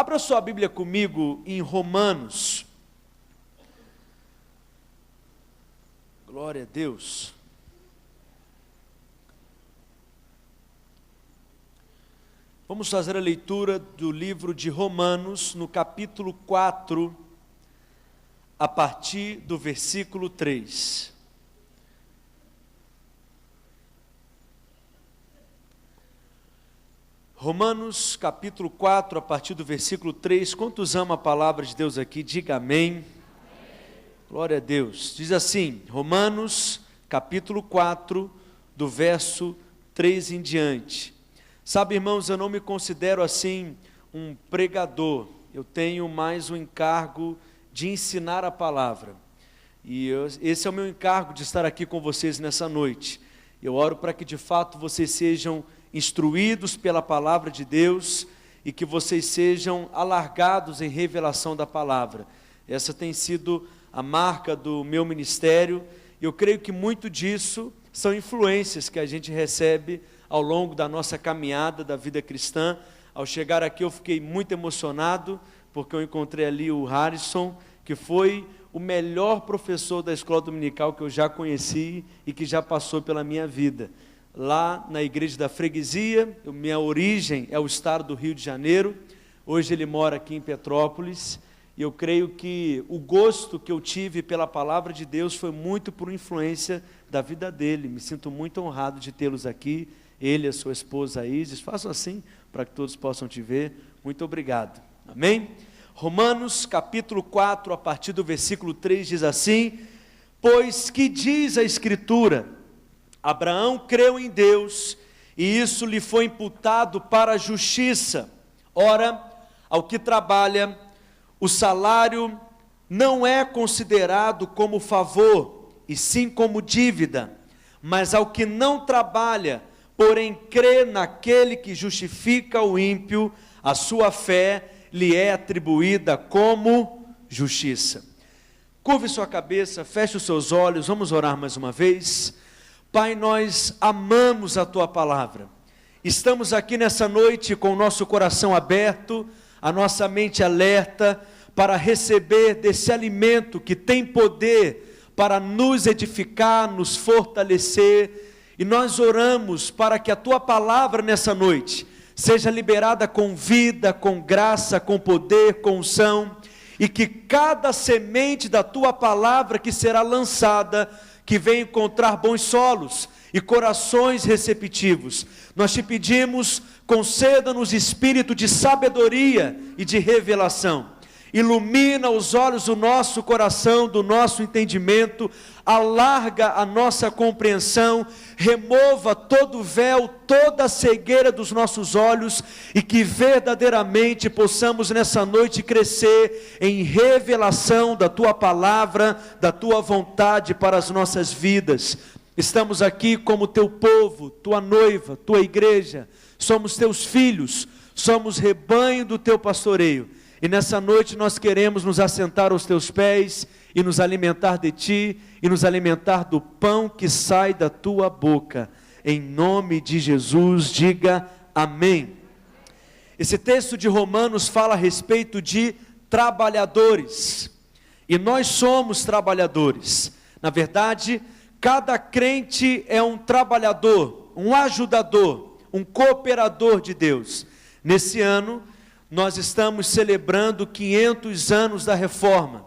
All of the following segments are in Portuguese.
Abra sua Bíblia comigo em Romanos. Glória a Deus. Vamos fazer a leitura do livro de Romanos, no capítulo 4, a partir do versículo 3. Romanos, capítulo 4, a partir do versículo 3. Quantos amam a palavra de Deus aqui? Diga amém. Amém. Glória a Deus. Diz assim, Romanos, capítulo 4, do verso 3 em diante. Sabe, irmãos, eu não me considero assim um pregador. Eu tenho mais um encargo de ensinar a palavra. Esse é o meu encargo de estar aqui com vocês nessa noite. Eu oro para que de fato vocês sejam instruídos pela palavra de Deus e que vocês sejam alargados em revelação da palavra. Essa tem sido a marca do meu ministério. Eu creio que muito disso são influências que a gente recebe ao longo da nossa caminhada da vida cristã. Ao chegar aqui eu fiquei muito emocionado, porque eu encontrei ali o Harrison, que foi o melhor professor da escola dominical que eu já conheci e que já passou pela minha vida. Lá na igreja da freguesia, minha origem é o estado do Rio de Janeiro, hoje ele mora aqui em Petrópolis, e eu creio que o gosto que eu tive pela palavra de Deus foi muito por influência da vida dele. Me sinto muito honrado de tê-los aqui, ele e a sua esposa Isis. Façam assim para que todos possam te ver. Muito obrigado. Amém? Romanos capítulo 4, a partir do versículo 3 diz assim: pois que diz a Escritura, Abraão creu em Deus, e isso lhe foi imputado para a justiça. Ora, ao que trabalha, o salário não é considerado como favor, e sim como dívida. Mas ao que não trabalha, porém crê naquele que justifica o ímpio, a sua fé lhe é atribuída como justiça. Curve sua cabeça, feche os seus olhos, vamos orar mais uma vez. Pai, nós amamos a Tua palavra. Estamos aqui nessa noite com o nosso coração aberto, a nossa mente alerta, para receber desse alimento que tem poder para nos edificar, nos fortalecer. E nós oramos para que a Tua palavra nessa noite seja liberada com vida, com graça, com poder, com unção, e que cada semente da Tua palavra que será lançada, que venha encontrar bons solos e corações receptivos. Nós te pedimos, conceda-nos espírito de sabedoria e de revelação. Ilumina os olhos do nosso coração, do nosso entendimento, alarga a nossa compreensão, remova todo o véu, toda a cegueira dos nossos olhos, e que verdadeiramente possamos nessa noite crescer em revelação da Tua palavra, da Tua vontade para as nossas vidas. Estamos aqui como Teu povo, Tua noiva, Tua igreja, somos Teus filhos, somos rebanho do Teu pastoreio. E nessa noite nós queremos nos assentar aos Teus pés e nos alimentar de Ti e nos alimentar do pão que sai da Tua boca. Em nome de Jesus, diga amém. Esse texto de Romanos fala a respeito de trabalhadores. E nós somos trabalhadores. Na verdade, cada crente é um trabalhador, um ajudador, um cooperador de Deus. Nesse ano, nós estamos celebrando 500 anos da Reforma,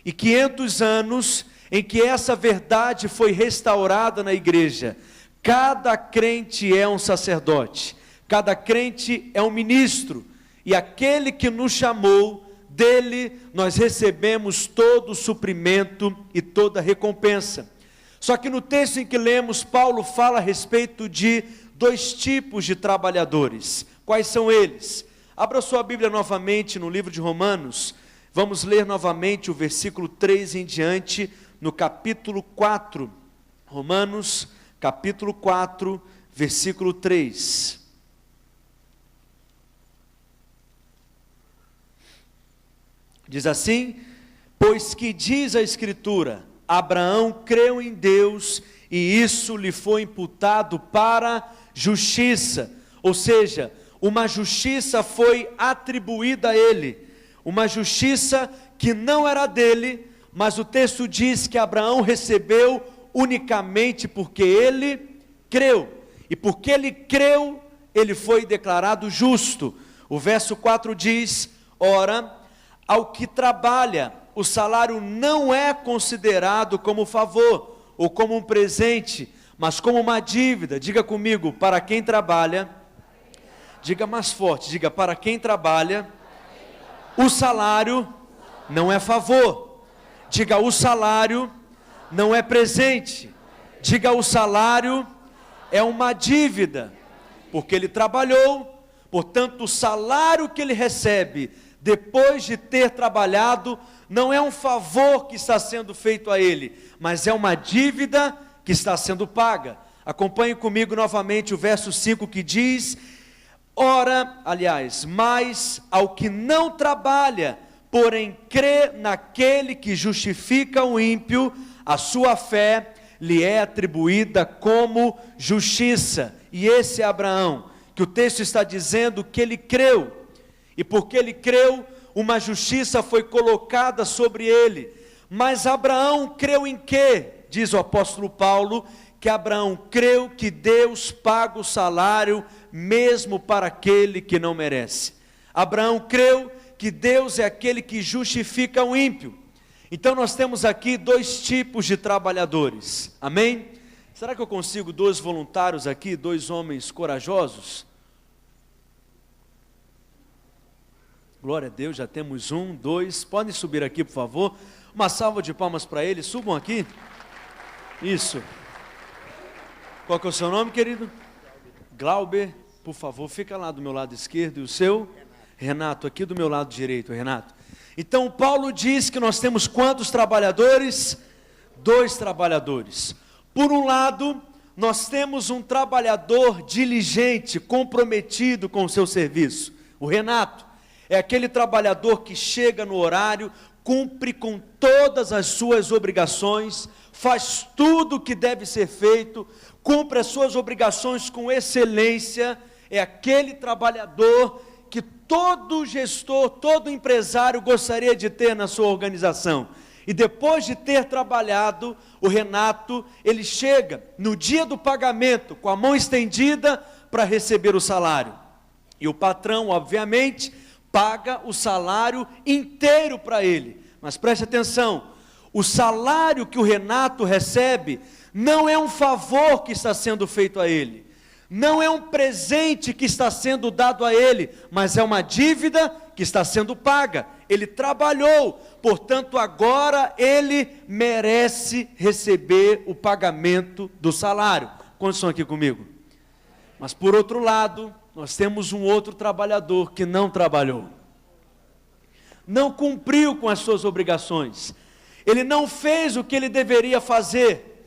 e 500 anos em que essa verdade foi restaurada na igreja. Cada crente é um sacerdote, cada crente é um ministro, e aquele que nos chamou, dele nós recebemos todo o suprimento e toda a recompensa. Só que no texto em que lemos, Paulo fala a respeito de dois tipos de trabalhadores. Quais são eles? Abra sua Bíblia novamente no livro de Romanos, vamos ler novamente o versículo 3 em diante, no capítulo 4, Romanos, capítulo 4, versículo 3. Diz assim: pois que diz a Escritura, Abraão creu em Deus, e isso lhe foi imputado para justiça. Ou seja, uma justiça foi atribuída a ele, uma justiça que não era dele, mas o texto diz que Abraão recebeu unicamente porque ele creu, e porque ele creu, ele foi declarado justo. O verso 4 diz: ora, ao que trabalha, o salário não é considerado como favor, ou como um presente, mas como uma dívida. Diga comigo, para quem trabalha, diga mais forte, diga, para quem trabalha, o salário não é favor. Diga, o salário não é presente. Diga, o salário é uma dívida, porque ele trabalhou, portanto o salário que ele recebe, depois de ter trabalhado, não é um favor que está sendo feito a ele, mas é uma dívida que está sendo paga. Acompanhe comigo novamente o verso 5 que diz: ora, aliás, mas ao que não trabalha, porém crê naquele que justifica o ímpio, a sua fé lhe é atribuída como justiça. E esse é Abraão, que o texto está dizendo que ele creu, e porque ele creu, uma justiça foi colocada sobre ele. Mas Abraão creu em quê? Diz o apóstolo Paulo, que Abraão creu que Deus paga o salário mesmo para aquele que não merece. Abraão creu que Deus é aquele que justifica o ímpio. Então nós temos aqui dois tipos de trabalhadores, amém? Será que eu consigo 2 voluntários aqui, 2 homens corajosos? Glória a Deus, já temos 1, 2, podem subir aqui por favor, uma salva de palmas para eles, subam aqui, isso. Qual que é o seu nome, querido? Glauber, por favor, fica lá do meu lado esquerdo, e o seu? Renato, aqui do meu lado direito, Renato. Então Paulo diz que nós temos quantos trabalhadores? 2 trabalhadores. Por um lado, nós temos um trabalhador diligente, comprometido com o seu serviço. O Renato é aquele trabalhador que chega no horário, cumpre com todas as suas obrigações, faz tudo o que deve ser feito, cumpre as suas obrigações com excelência. É aquele trabalhador que todo gestor, todo empresário gostaria de ter na sua organização. E depois de ter trabalhado, o Renato, ele chega no dia do pagamento, com a mão estendida para receber o salário. E o patrão, obviamente, paga o salário inteiro para ele. Mas preste atenção, o salário que o Renato recebe não é um favor que está sendo feito a ele, não é um presente que está sendo dado a ele, mas é uma dívida que está sendo paga. Ele trabalhou, portanto agora ele merece receber o pagamento do salário. Quantos estão aqui comigo? Mas por outro lado, nós temos um outro trabalhador que não trabalhou, não cumpriu com as suas obrigações, ele não fez o que ele deveria fazer.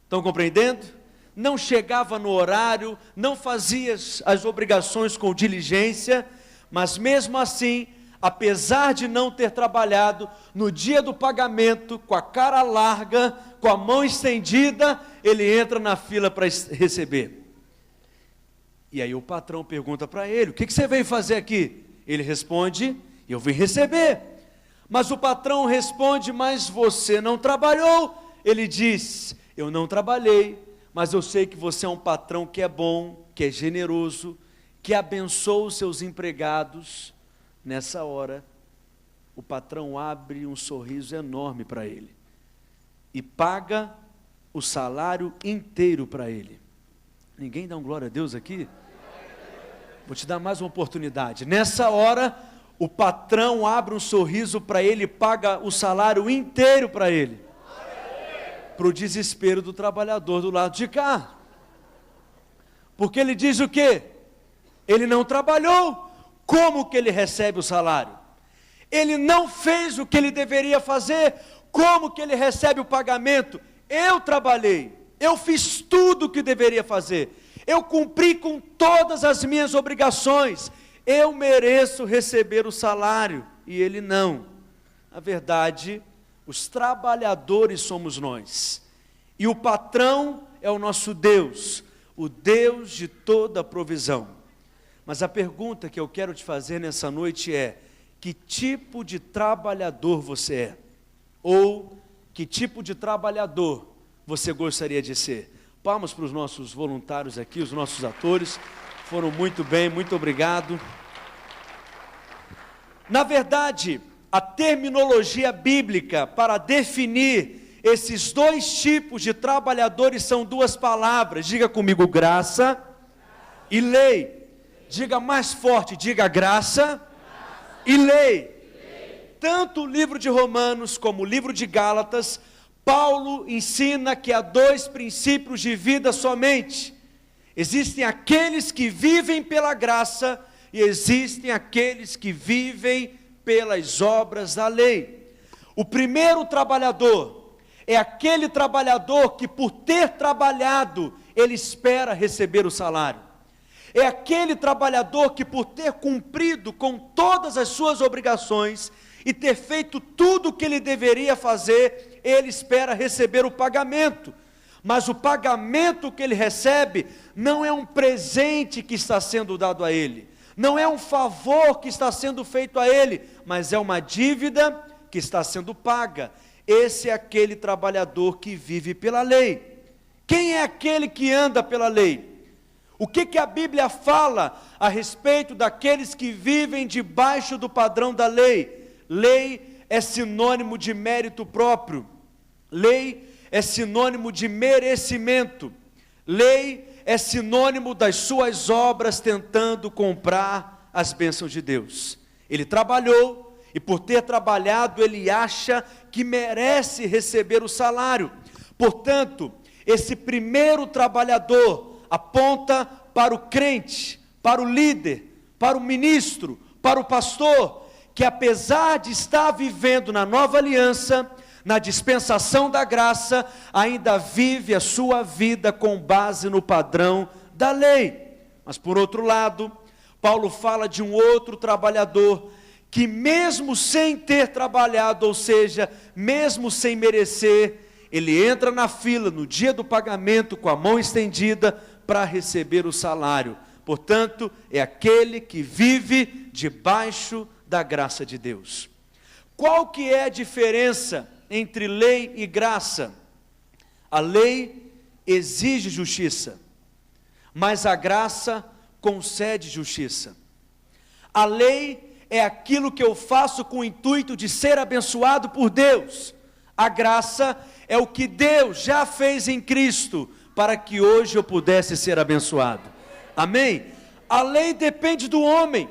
Estão compreendendo? Não chegava no horário, não fazia as obrigações com diligência, mas mesmo assim, apesar de não ter trabalhado, no dia do pagamento, com a cara larga, com a mão estendida, ele entra na fila para receber. E aí o patrão pergunta para ele: o que você veio fazer aqui? Ele responde: eu vim receber. Mas o patrão responde: mas você não trabalhou. Ele diz: eu não trabalhei, mas eu sei que você é um patrão que é bom, que é generoso, que abençoa os seus empregados. Nessa hora, o patrão abre um sorriso enorme para ele e paga o salário inteiro para ele. Ninguém dá um glória a Deus aqui? Vou te dar mais uma oportunidade. Nessa hora, o patrão abre um sorriso para ele e paga o salário inteiro para ele, para o desespero do trabalhador do lado de cá, porque ele diz o quê? Ele não trabalhou, como que ele recebe o salário? Ele não fez o que ele deveria fazer, como que ele recebe o pagamento? Eu trabalhei, eu fiz tudo o que deveria fazer, eu cumpri com todas as minhas obrigações, eu mereço receber o salário, e ele não. Na verdade, os trabalhadores somos nós, e o patrão é o nosso Deus, o Deus de toda provisão. Mas a pergunta que eu quero te fazer nessa noite é: que tipo de trabalhador você é? Ou que tipo de trabalhador você gostaria de ser? Palmas para os nossos voluntários aqui, os nossos atores, foram muito bem, muito obrigado. Na verdade, a terminologia bíblica para definir esses dois tipos de trabalhadores são duas palavras. Diga comigo: graça e lei. Diga mais forte, diga graça e lei. Tanto o livro de Romanos como o livro de Gálatas, Paulo ensina que há dois princípios de vida somente. Existem aqueles que vivem pela graça e existem aqueles que vivem pelas obras da lei. O primeiro trabalhador é aquele trabalhador que, por ter trabalhado, ele espera receber o salário. É aquele trabalhador que, por ter cumprido com todas as suas obrigações e ter feito tudo o que ele deveria fazer, ele espera receber o pagamento. Mas o pagamento que ele recebe não é um presente que está sendo dado a ele, não é um favor que está sendo feito a ele, mas é uma dívida que está sendo paga. Esse é aquele trabalhador que vive pela lei. Quem é aquele que anda pela lei? O que a Bíblia fala a respeito daqueles que vivem debaixo do padrão da lei? Lei é sinônimo de mérito próprio. Lei é sinônimo de merecimento. Lei é sinônimo das suas obras tentando comprar as bênçãos de Deus. Ele trabalhou e, por ter trabalhado, ele acha que merece receber o salário. Portanto, esse primeiro trabalhador aponta para o crente, para o líder, para o ministro, para o pastor, que apesar de estar vivendo na nova aliança, na dispensação da graça, ainda vive a sua vida com base no padrão da lei. Mas por outro lado, Paulo fala de um outro trabalhador, que mesmo sem ter trabalhado, ou seja, mesmo sem merecer, ele entra na fila no dia do pagamento com a mão estendida para receber o salário. Portanto, é aquele que vive debaixo da graça de Deus. Qual que é a diferença entre lei e graça? A lei exige justiça, mas a graça concede justiça. A lei é aquilo que eu faço com o intuito de ser abençoado por Deus. A graça é o que Deus já fez em Cristo para que hoje eu pudesse ser abençoado. Amém? A lei depende do homem.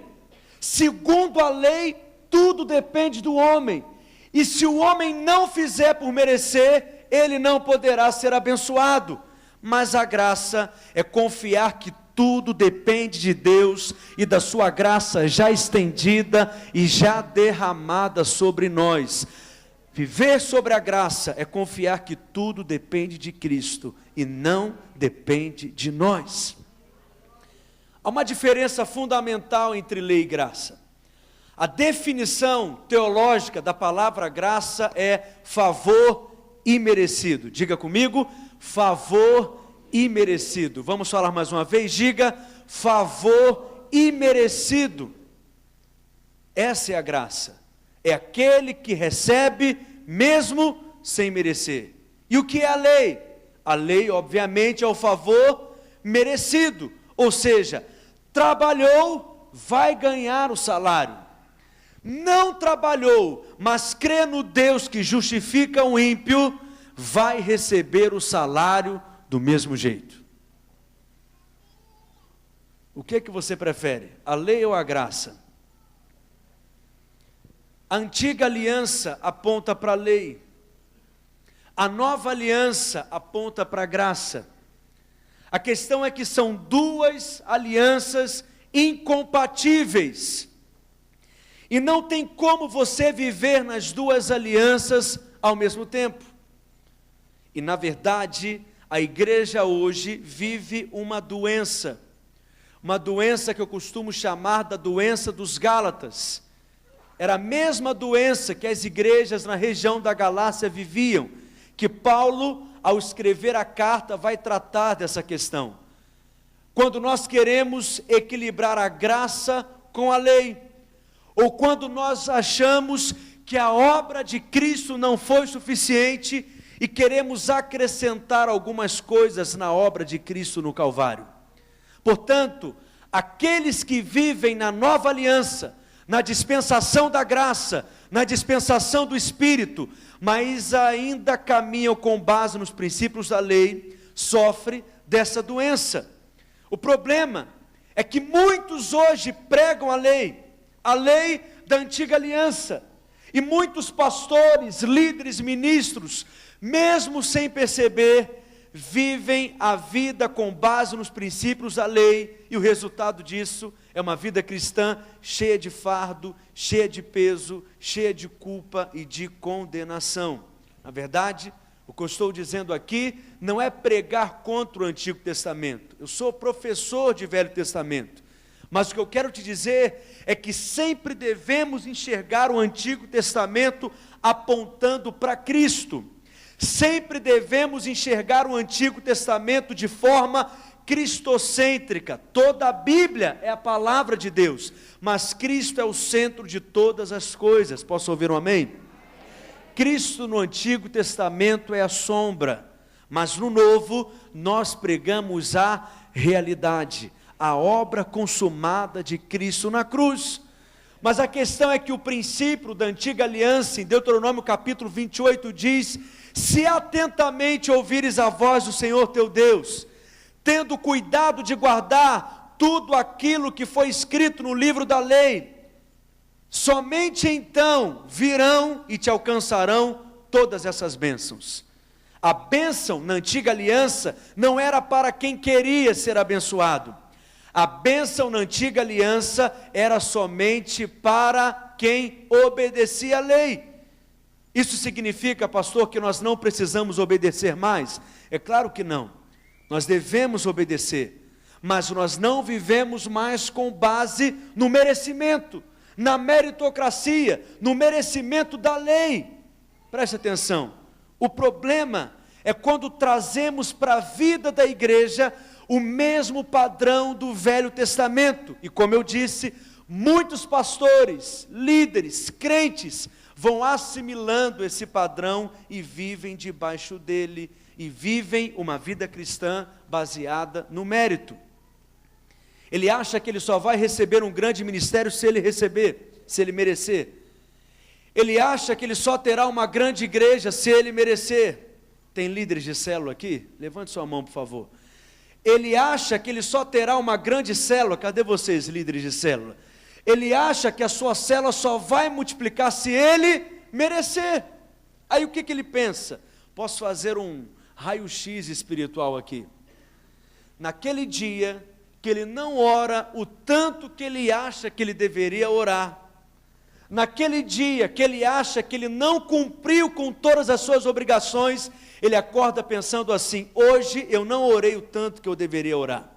Segundo a lei, tudo depende do homem. E se o homem não fizer por merecer, ele não poderá ser abençoado. Mas a graça é confiar que tudo depende de Deus e da sua graça já estendida e já derramada sobre nós. Viver sobre a graça é confiar que tudo depende de Cristo e não depende de nós. Há uma diferença fundamental entre lei e graça. A definição teológica da palavra graça é favor imerecido. Diga comigo, favor imerecido. Vamos falar mais uma vez, diga favor imerecido. Essa é a graça. É aquele que recebe mesmo sem merecer. E o que é a lei? A lei, obviamente, é o favor merecido. Ou seja, trabalhou, vai ganhar o salário. Não trabalhou, mas crê no Deus que justifica o ímpio, vai receber o salário do mesmo jeito. O que você prefere? A lei ou a graça? A antiga aliança aponta para a lei. A nova aliança aponta para a graça. A questão é que são duas alianças incompatíveis. E não tem como você viver nas duas alianças ao mesmo tempo. E na verdade, a igreja hoje vive uma doença que eu costumo chamar da doença dos Gálatas. Era a mesma doença que as igrejas na região da Galácia viviam, que Paulo, ao escrever a carta, vai tratar dessa questão. quando nós queremos equilibrar a graça com a lei, ou quando nós achamos que a obra de Cristo não foi suficiente e queremos acrescentar algumas coisas na obra de Cristo no Calvário. Portanto, aqueles que vivem na nova aliança, na dispensação da graça, na dispensação do Espírito, mas ainda caminham com base nos princípios da lei, sofrem dessa doença. O problema é que muitos hoje pregam a lei da antiga aliança, e muitos pastores, líderes, ministros, mesmo sem perceber, vivem a vida com base nos princípios da lei, e o resultado disso é uma vida cristã cheia de fardo, cheia de peso, cheia de culpa e de condenação. Na verdade, o que eu estou dizendo aqui não é pregar contra o Antigo Testamento. Eu sou professor de Velho Testamento, mas o que eu quero te dizer é que sempre devemos enxergar o Antigo Testamento apontando para Cristo. Sempre devemos enxergar o Antigo Testamento de forma cristocêntrica. Toda a Bíblia é a palavra de Deus, mas Cristo é o centro de todas as coisas. Posso ouvir um amém? Cristo no Antigo Testamento é a sombra, mas no Novo nós pregamos a realidade, a obra consumada de Cristo na cruz. Mas a questão é que o princípio da antiga aliança, em Deuteronômio capítulo 28, diz: se atentamente ouvires a voz do Senhor teu Deus, tendo cuidado de guardar tudo aquilo que foi escrito no livro da lei, somente então virão e te alcançarão todas essas bênçãos. A bênção na antiga aliança não era para quem queria ser abençoado. A bênção na antiga aliança era somente para quem obedecia a lei. Isso significa, pastor, que nós não precisamos obedecer mais? É claro que não. Nós devemos obedecer, mas nós não vivemos mais com base no merecimento, na meritocracia, no merecimento da lei. Preste atenção. O problema é quando trazemos para a vida da igreja o mesmo padrão do Velho Testamento. E como eu disse, muitos pastores, líderes, crentes, vão assimilando esse padrão e vivem debaixo dele, e vivem uma vida cristã baseada no mérito. Ele acha que ele só vai receber um grande ministério se ele receber, se ele merecer. Ele acha que ele só terá uma grande igreja se ele merecer. Tem líderes de célula aqui? Levante sua mão, por favor. Ele acha que ele só terá uma grande célula. Cadê vocês, líderes de célula? Ele acha que a sua célula só vai multiplicar se ele merecer. Aí o que ele pensa? Posso fazer um raio-x espiritual aqui. Naquele dia que ele não ora o tanto que ele acha que ele deveria orar, naquele dia que ele acha que ele não cumpriu com todas as suas obrigações, ele acorda pensando assim: hoje eu não orei o tanto que eu deveria orar.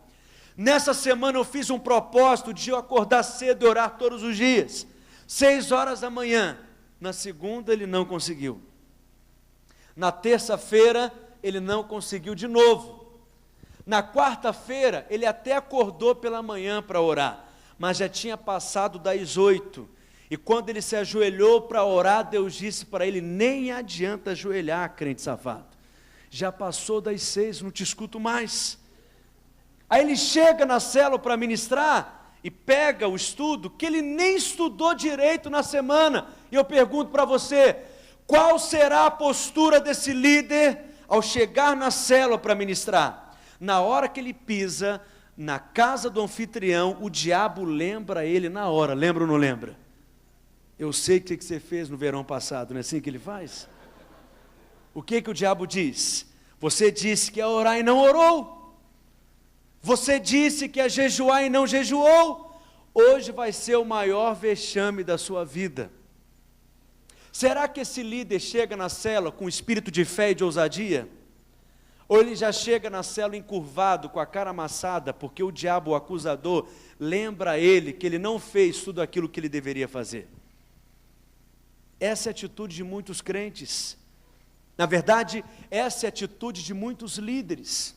Nessa semana eu fiz um propósito de eu acordar cedo e orar todos os dias, 6 horas da manhã. Na segunda ele não conseguiu. Na terça-feira ele não conseguiu de novo. Na quarta-feira ele até acordou pela manhã para orar, mas já tinha passado das 8. E quando ele se ajoelhou para orar, Deus disse para ele: nem adianta ajoelhar, crente safado. Já passou das 6, não te escuto mais. Aí ele chega na célula para ministrar e pega o estudo que ele nem estudou direito na semana. E eu pergunto para você: qual será a postura desse líder ao chegar na célula para ministrar? Na hora que ele pisa na casa do anfitrião, o diabo lembra ele na hora. Lembra ou não lembra? Eu sei o que você fez no verão passado, não é assim que ele faz? O que o diabo diz? Você disse que ia orar e não orou. Você disse que ia jejuar e não jejuou. Hoje vai ser o maior vexame da sua vida. Será que esse líder chega na célula com espírito de fé e de ousadia? Ou ele já chega na célula encurvado, com a cara amassada, porque o diabo, o acusador, lembra a ele que ele não fez tudo aquilo que ele deveria fazer? Essa é a atitude de muitos crentes. Na verdade, essa é a atitude de muitos líderes.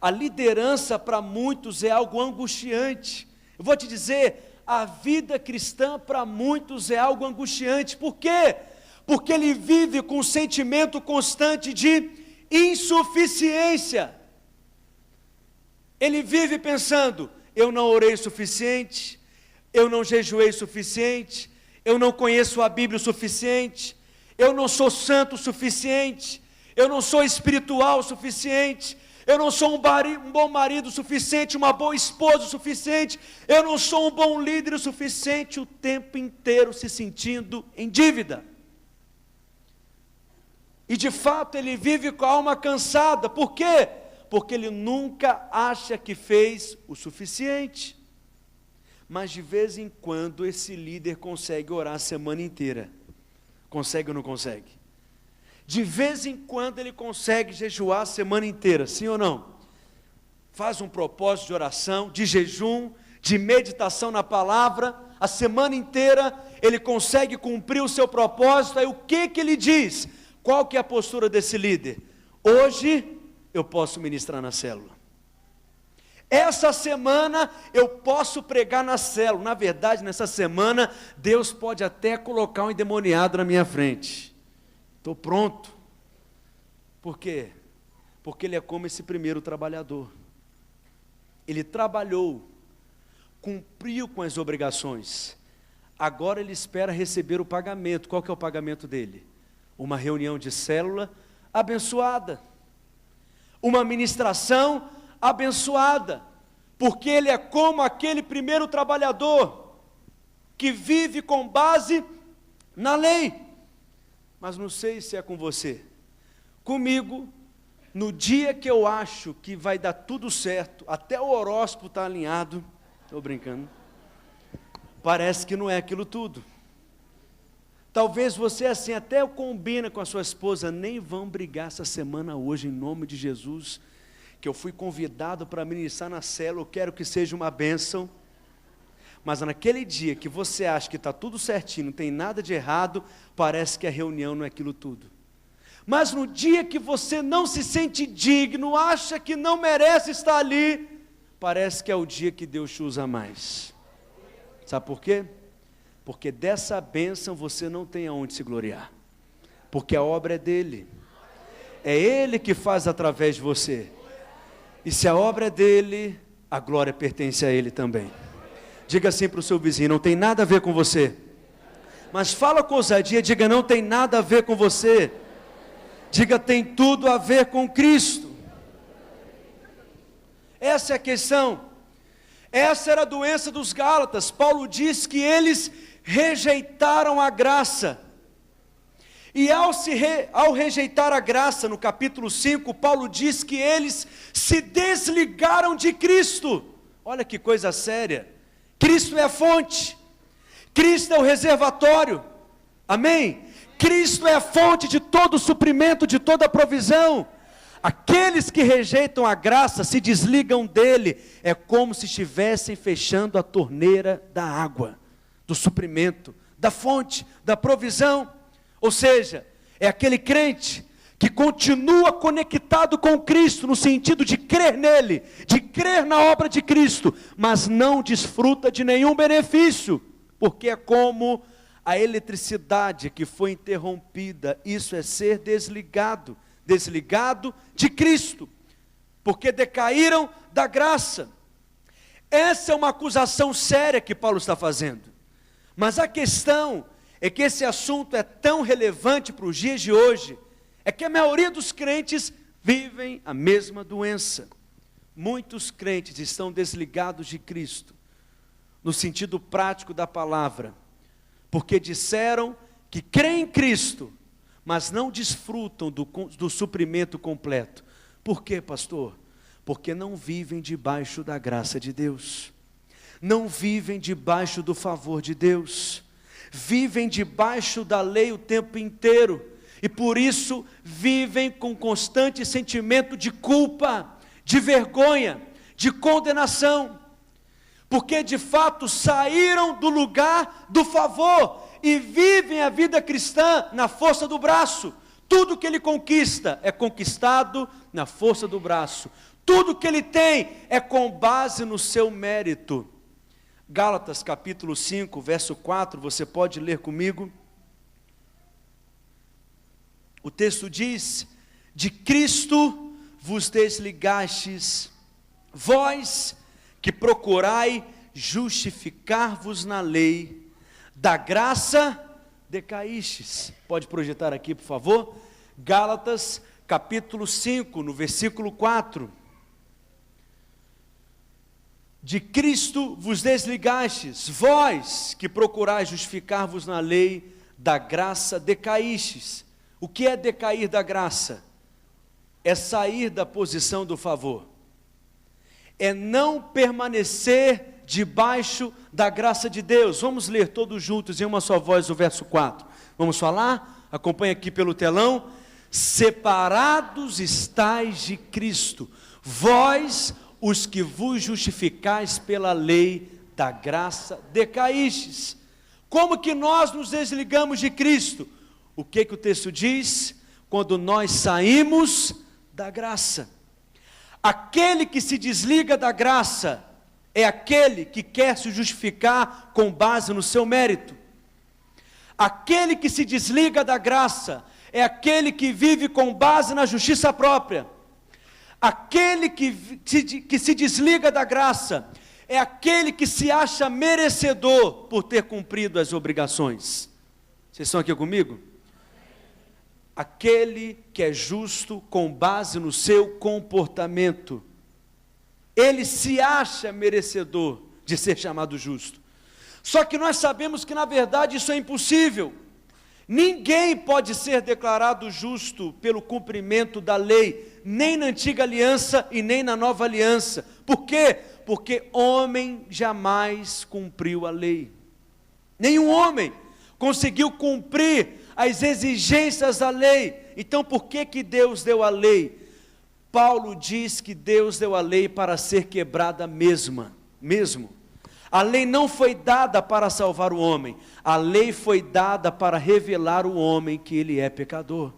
A liderança para muitos é algo angustiante. Eu vou te dizer, a vida cristã para muitos é algo angustiante. Por quê? Porque ele vive com um sentimento constante de insuficiência. Ele vive pensando, eu não orei o suficiente, eu não jejuei o suficiente, eu não conheço a Bíblia o suficiente, eu não sou santo o suficiente, eu não sou espiritual o suficiente, eu não sou um bom marido o suficiente, uma boa esposa o suficiente, eu não sou um bom líder o suficiente, o tempo inteiro se sentindo em dívida. E de fato ele vive com a alma cansada. Por quê? Porque ele nunca acha que fez o suficiente. Mas de vez em quando esse líder consegue orar a semana inteira. Consegue ou não consegue? De vez em quando ele consegue jejuar a semana inteira, sim ou não? Faz um propósito de oração, de jejum, de meditação na palavra, a semana inteira ele consegue cumprir o seu propósito. Aí o que ele diz? Qual que é a postura desse líder? Hoje eu posso ministrar na célula. Essa semana eu posso pregar na célula. Na verdade, nessa semana, Deus pode até colocar um endemoniado na minha frente. Estou pronto. Por quê? Porque ele é como esse primeiro trabalhador. Ele trabalhou, cumpriu com as obrigações. Agora ele espera receber o pagamento. Qual que é o pagamento dele? Uma reunião de célula abençoada. Uma ministração abençoada, porque ele é como aquele primeiro trabalhador, que vive com base na lei. Mas não sei se é com você. Comigo, no dia que eu acho que vai dar tudo certo, até o horóscopo está alinhado, estou brincando, parece que não é aquilo tudo. Talvez você assim até combina com a sua esposa, nem vão brigar essa semana hoje, em nome de Jesus, que eu fui convidado para ministrar na célula, eu quero que seja uma bênção. Mas naquele dia que você acha que está tudo certinho, não tem nada de errado, parece que a reunião não é aquilo tudo. Mas no dia que você não se sente digno, acha que não merece estar ali, parece que é o dia que Deus te usa mais. Sabe por quê? Porque dessa bênção você não tem aonde se gloriar, porque a obra é dele, é ele que faz através de você, e se a obra é dele, a glória pertence a ele também. Diga assim para o seu vizinho, não tem nada a ver com você, mas fala com ousadia, diga não tem nada a ver com você, diga tem tudo a ver com Cristo. Essa é a questão, essa era a doença dos Gálatas. Paulo diz que eles rejeitaram a graça, e ao rejeitar a graça, no capítulo 5, Paulo diz que eles se desligaram de Cristo. Olha que coisa séria. Cristo é a fonte, Cristo é o reservatório, amém? Cristo é a fonte de todo o suprimento, de toda a provisão. Aqueles que rejeitam a graça, se desligam dele, é como se estivessem fechando a torneira da água, do suprimento, da fonte, da provisão. Ou seja, é aquele crente que continua conectado com Cristo, no sentido de crer nele, de crer na obra de Cristo, mas não desfruta de nenhum benefício, porque é como a eletricidade que foi interrompida. Isso é ser desligado de Cristo, porque decaíram da graça. Essa é uma acusação séria que Paulo está fazendo, mas a questão é que esse assunto é tão relevante para os dias de hoje, é que a maioria dos crentes vivem a mesma doença. Muitos crentes estão desligados de Cristo, no sentido prático da palavra, porque disseram que creem em Cristo, mas não desfrutam do suprimento completo. Por quê, pastor? Porque não vivem debaixo da graça de Deus, não vivem debaixo do favor de Deus, vivem debaixo da lei o tempo inteiro, e por isso vivem com constante sentimento de culpa, de vergonha, de condenação, porque de fato saíram do lugar do favor, e vivem a vida cristã na força do braço. Tudo que ele conquista é conquistado na força do braço. Tudo que ele tem é com base no seu mérito. Gálatas capítulo 5, verso 4, você pode ler comigo. O texto diz: de Cristo vos desligastes, vós que procurai justificar-vos na lei, da graça decaístes. Pode projetar aqui, por favor? Gálatas capítulo 5, no versículo 4. De Cristo vos desligastes, vós que procurais justificar-vos na lei, da graça decaístes. O que é decair da graça? É sair da posição do favor, é não permanecer debaixo da graça de Deus. Vamos ler todos juntos em uma só voz o verso 4. Vamos falar? Acompanhe aqui pelo telão. Separados estais de Cristo, vós os que vos justificais pela lei da graça decaístes. Como que nós nos desligamos de Cristo? O que o texto diz? Quando nós saímos da graça. Aquele que se desliga da graça é aquele que quer se justificar com base no seu mérito. Aquele que se desliga da graça é aquele que vive com base na justiça própria. Aquele que se desliga da graça é aquele que se acha merecedor por ter cumprido as obrigações. Vocês estão aqui comigo? Aquele que é justo com base no seu comportamento, ele se acha merecedor de ser chamado justo. Só que nós sabemos que na verdade isso é impossível. Ninguém pode ser declarado justo pelo cumprimento da lei, nem na antiga aliança e nem na nova aliança. Por quê? Porque homem jamais cumpriu a lei. Nenhum homem conseguiu cumprir as exigências da lei. Então por que Deus deu a lei? Paulo diz que Deus deu a lei para ser quebrada mesmo. A lei não foi dada para salvar o homem, a lei foi dada para revelar o homem que ele é pecador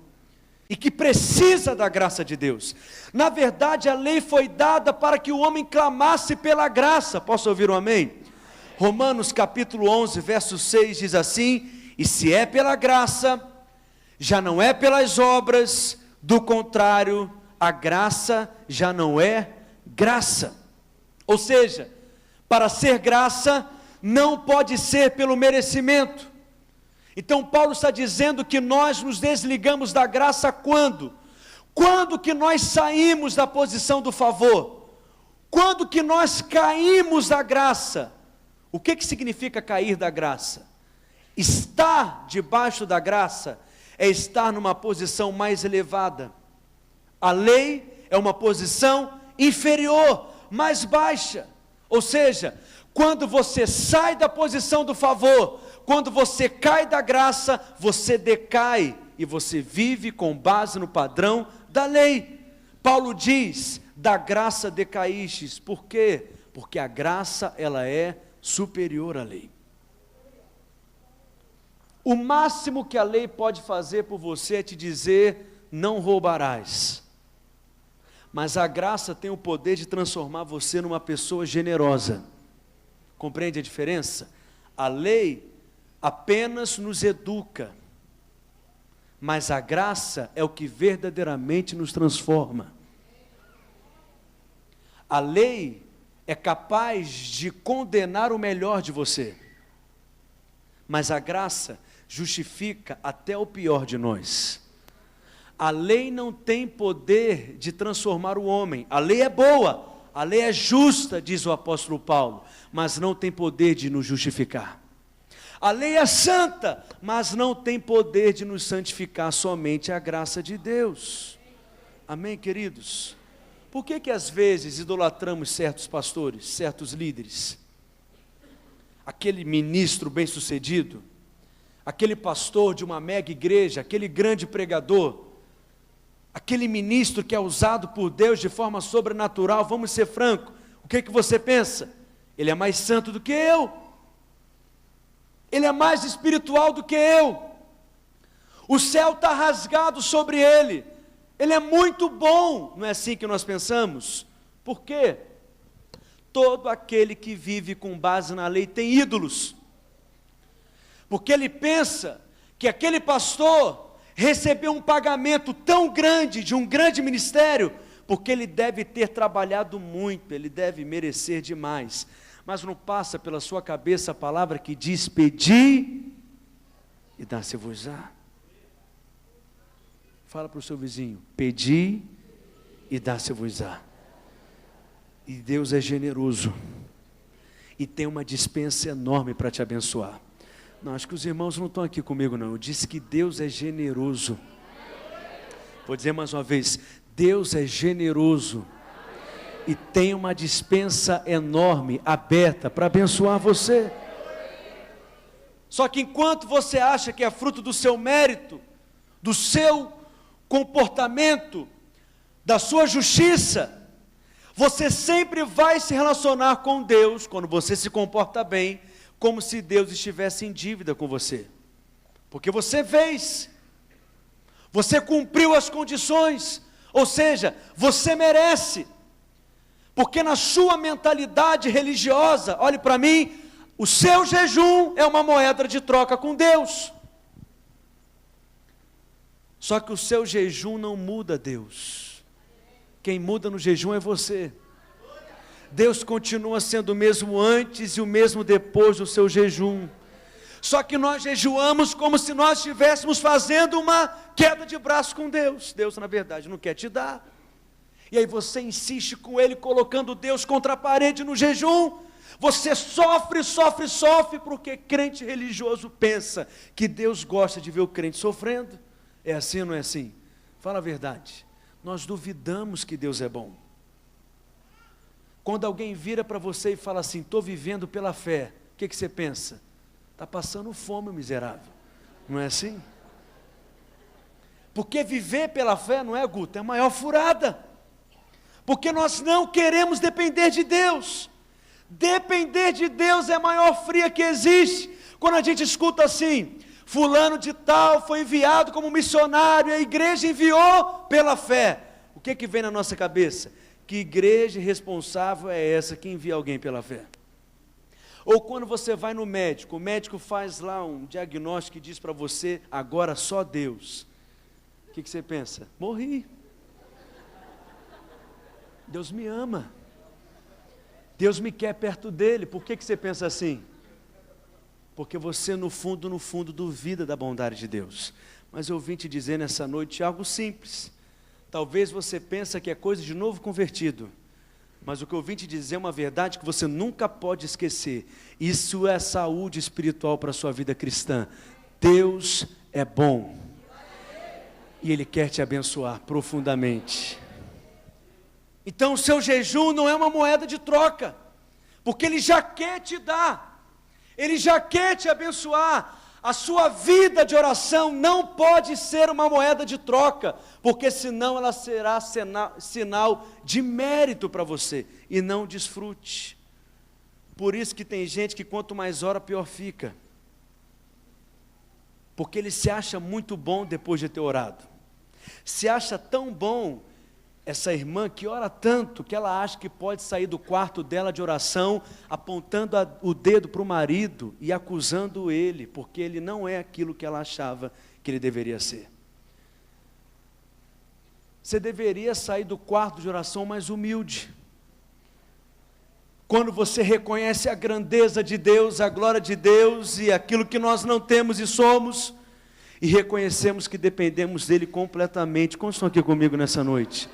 e que precisa da graça de Deus. Na verdade, a lei foi dada para que o homem clamasse pela graça. Posso ouvir um amém? Romanos capítulo 11, verso 6 diz assim: e se é pela graça, já não é pelas obras, do contrário, a graça já não é graça. Ou seja, para ser graça, não pode ser pelo merecimento. Então Paulo está dizendo que nós nos desligamos da graça quando? Quando que nós saímos da posição do favor? Quando que nós caímos da graça? O que significa cair da graça? Estar debaixo da graça é estar numa posição mais elevada. A lei é uma posição inferior, mais baixa. Ou seja, quando você sai da posição do favor, quando você cai da graça, você decai e você vive com base no padrão da lei. Paulo diz: da graça decaístes. Por quê? Porque a graça ela é superior à lei. O máximo que a lei pode fazer por você é te dizer: não roubarás. Mas a graça tem o poder de transformar você numa pessoa generosa. Compreende a diferença? A lei apenas nos educa, mas a graça é o que verdadeiramente nos transforma. A lei é capaz de condenar o melhor de você, mas a graça justifica até o pior de nós. A lei não tem poder de transformar o homem. A lei é boa, a lei é justa, diz o apóstolo Paulo, mas não tem poder de nos justificar. A lei é santa, mas não tem poder de nos santificar, somente a graça de Deus. Amém, queridos? Por que às vezes idolatramos certos pastores, certos líderes? Aquele ministro bem-sucedido, aquele pastor de uma mega igreja, aquele grande pregador, aquele ministro que é usado por Deus de forma sobrenatural. Vamos ser francos, o que você pensa? Ele é mais santo do que eu, ele é mais espiritual do que eu, o céu está rasgado sobre ele, ele é muito bom. Não é assim que nós pensamos? Porque todo aquele que vive com base na lei tem ídolos. Porque ele pensa que aquele pastor recebeu um pagamento tão grande, de um grande ministério, porque ele deve ter trabalhado muito, ele deve merecer demais. Mas não passa pela sua cabeça a palavra que diz: pedi e dá-se-vos-á. Fala para o seu vizinho: pedi e dá-se-vos-á. E Deus é generoso, e tem uma dispensa enorme para te abençoar. Não, acho que os irmãos não estão aqui comigo não. Eu disse que Deus é generoso. Vou dizer mais uma vez: Deus é generoso, e tem uma dispensa enorme, aberta, para abençoar você. Só que enquanto você acha que é fruto do seu mérito, do seu comportamento, da sua justiça, você sempre vai se relacionar com Deus, quando você se comporta bem, como se Deus estivesse em dívida com você. Porque você fez, você cumpriu as condições, ou seja, você merece. Porque na sua mentalidade religiosa, olhe para mim, o seu jejum é uma moeda de troca com Deus. Só que o seu jejum não muda Deus. Quem muda no jejum é você. Deus continua sendo o mesmo antes e o mesmo depois do seu jejum. Só que nós jejuamos como se nós estivéssemos fazendo uma queda de braço com Deus. Deus, na verdade, não quer te dar. E aí você insiste com Ele, colocando Deus contra a parede no jejum. Você sofre, porque crente religioso pensa que Deus gosta de ver o crente sofrendo. É assim ou não é assim? Fala a verdade. Nós duvidamos que Deus é bom. Quando alguém vira para você e fala assim: estou vivendo pela fé, o que você pensa? Está passando fome, miserável. Não é assim? Porque viver pela fé, não é, Guto? É a maior furada. Porque nós não queremos depender de Deus. Depender de Deus é a maior fria que existe. Quando a gente escuta assim: fulano de tal foi enviado como missionário, a igreja enviou pela fé. O que vem na nossa cabeça? Que igreja irresponsável é essa que envia alguém pela fé? Ou quando você vai no médico, o médico faz lá um diagnóstico e diz para você: agora só Deus. O que você pensa? Morri. Deus me ama. Deus me quer perto dele. Por que você pensa assim? Porque você no fundo duvida da bondade de Deus. Mas eu vim te dizer nessa noite algo simples. Talvez você pense que é coisa de novo convertido, mas o que eu vim te dizer é uma verdade que você nunca pode esquecer. Isso é saúde espiritual para a sua vida cristã. Deus é bom, e Ele quer te abençoar profundamente. Então o seu jejum não é uma moeda de troca, porque Ele já quer te dar, Ele já quer te abençoar. A sua vida de oração não pode ser uma moeda de troca, porque senão ela será sinal de mérito para você, e não desfrute. Por isso que tem gente que quanto mais ora, pior fica. Porque ele se acha muito bom depois de ter orado. Se acha tão bom, essa irmã que ora tanto, que ela acha que pode sair do quarto dela de oração, apontando o dedo para o marido e acusando ele, porque ele não é aquilo que ela achava que ele deveria ser. Você deveria sair do quarto de oração mais humilde. Quando você reconhece a grandeza de Deus, a glória de Deus e aquilo que nós não temos e somos, e reconhecemos que dependemos dele completamente. Quantos estão aqui comigo nessa noite?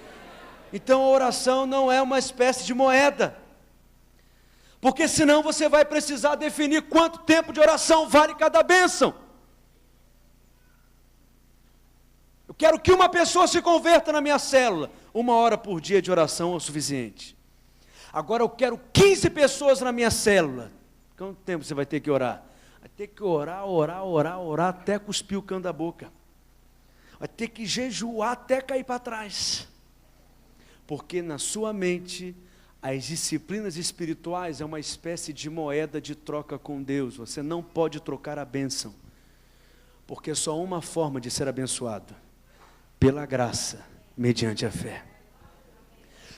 Então a oração não é uma espécie de moeda, porque senão você vai precisar definir quanto tempo de oração vale cada bênção. Eu quero que uma pessoa se converta na minha célula. 1 hora por dia de oração é o suficiente. Agora eu quero 15 pessoas na minha célula. Quanto tempo você vai ter que orar? Vai ter que orar até cuspir o cano da boca. Vai ter que jejuar até cair para trás. Porque na sua mente, as disciplinas espirituais é uma espécie de moeda de troca com Deus. Você não pode trocar a bênção, porque é só uma forma de ser abençoado: pela graça, mediante a fé.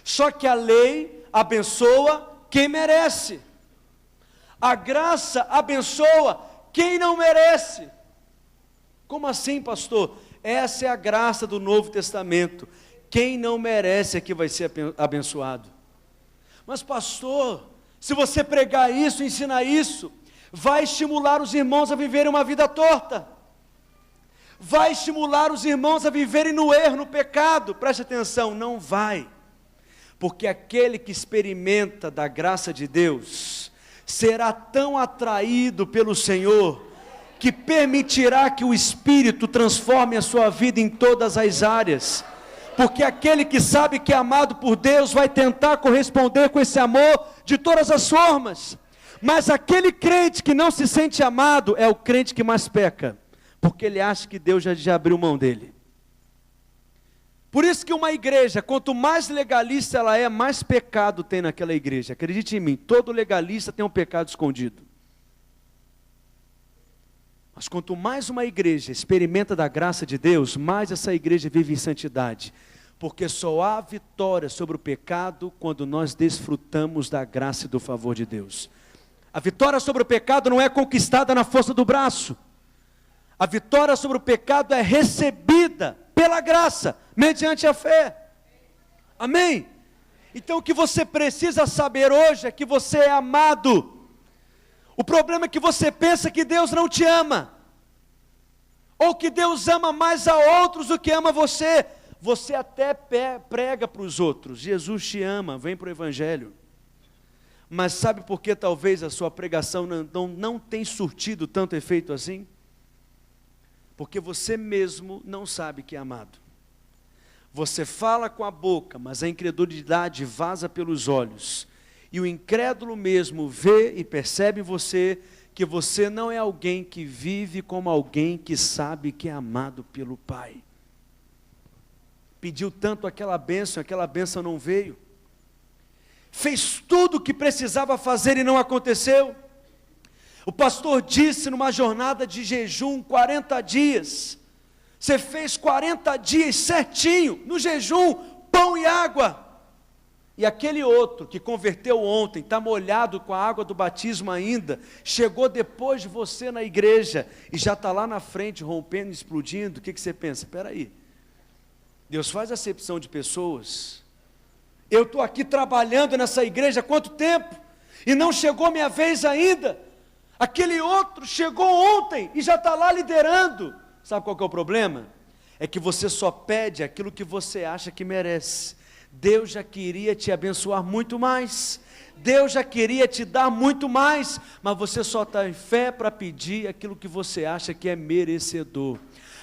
Só que a lei abençoa quem merece. A graça abençoa quem não merece. Como assim, pastor? Essa é a graça do Novo Testamento. Quem não merece é que vai ser abençoado. Mas pastor, se você pregar isso, ensinar isso, vai estimular os irmãos a viverem uma vida torta. Vai estimular os irmãos a viverem no erro, no pecado. Preste atenção, não vai. Porque aquele que experimenta da graça de Deus será tão atraído pelo Senhor que permitirá que o Espírito transforme a sua vida em todas as áreas. Porque aquele que sabe que é amado por Deus vai tentar corresponder com esse amor de todas as formas. Mas aquele crente que não se sente amado é o crente que mais peca, porque ele acha que Deus já abriu mão dele. Por isso que uma igreja, quanto mais legalista ela é, mais pecado tem naquela igreja. Acredite em mim, todo legalista tem um pecado escondido. Mas quanto mais uma igreja experimenta da graça de Deus, mais essa igreja vive em santidade. Porque só há vitória sobre o pecado quando nós desfrutamos da graça e do favor de Deus. A vitória sobre o pecado não é conquistada na força do braço. A vitória sobre o pecado é recebida pela graça, mediante a fé. Amém? Então o que você precisa saber hoje é que você é amado. O problema é que você pensa que Deus não te ama, ou que Deus ama mais a outros do que ama você. Você até prega para os outros, Jesus te ama, vem para o Evangelho. Mas sabe por que talvez a sua pregação não tem surtido tanto efeito assim? Porque você mesmo não sabe que é amado. Você fala com a boca, mas a incredulidade vaza pelos olhos. E o incrédulo mesmo vê e percebe em você que você não é alguém que vive como alguém que sabe que é amado pelo Pai. Pediu tanto aquela bênção não veio. Fez tudo o que precisava fazer e não aconteceu. O pastor disse numa jornada de jejum, 40 dias. Você fez 40 dias certinho, no jejum, pão e água. E aquele outro que converteu ontem, está molhado com a água do batismo ainda, chegou depois de você na igreja, e já está lá na frente, rompendo, explodindo. O que você pensa? Espera aí, Deus faz acepção de pessoas. Eu estou aqui trabalhando nessa igreja há quanto tempo? E não chegou minha vez ainda. Aquele outro chegou ontem, e já está lá liderando. Sabe qual que é o problema? É que você só pede aquilo que você acha que merece. Deus já queria te abençoar muito mais, Deus já queria te dar muito mais, mas você só está em fé para pedir aquilo que você acha que é merecedor.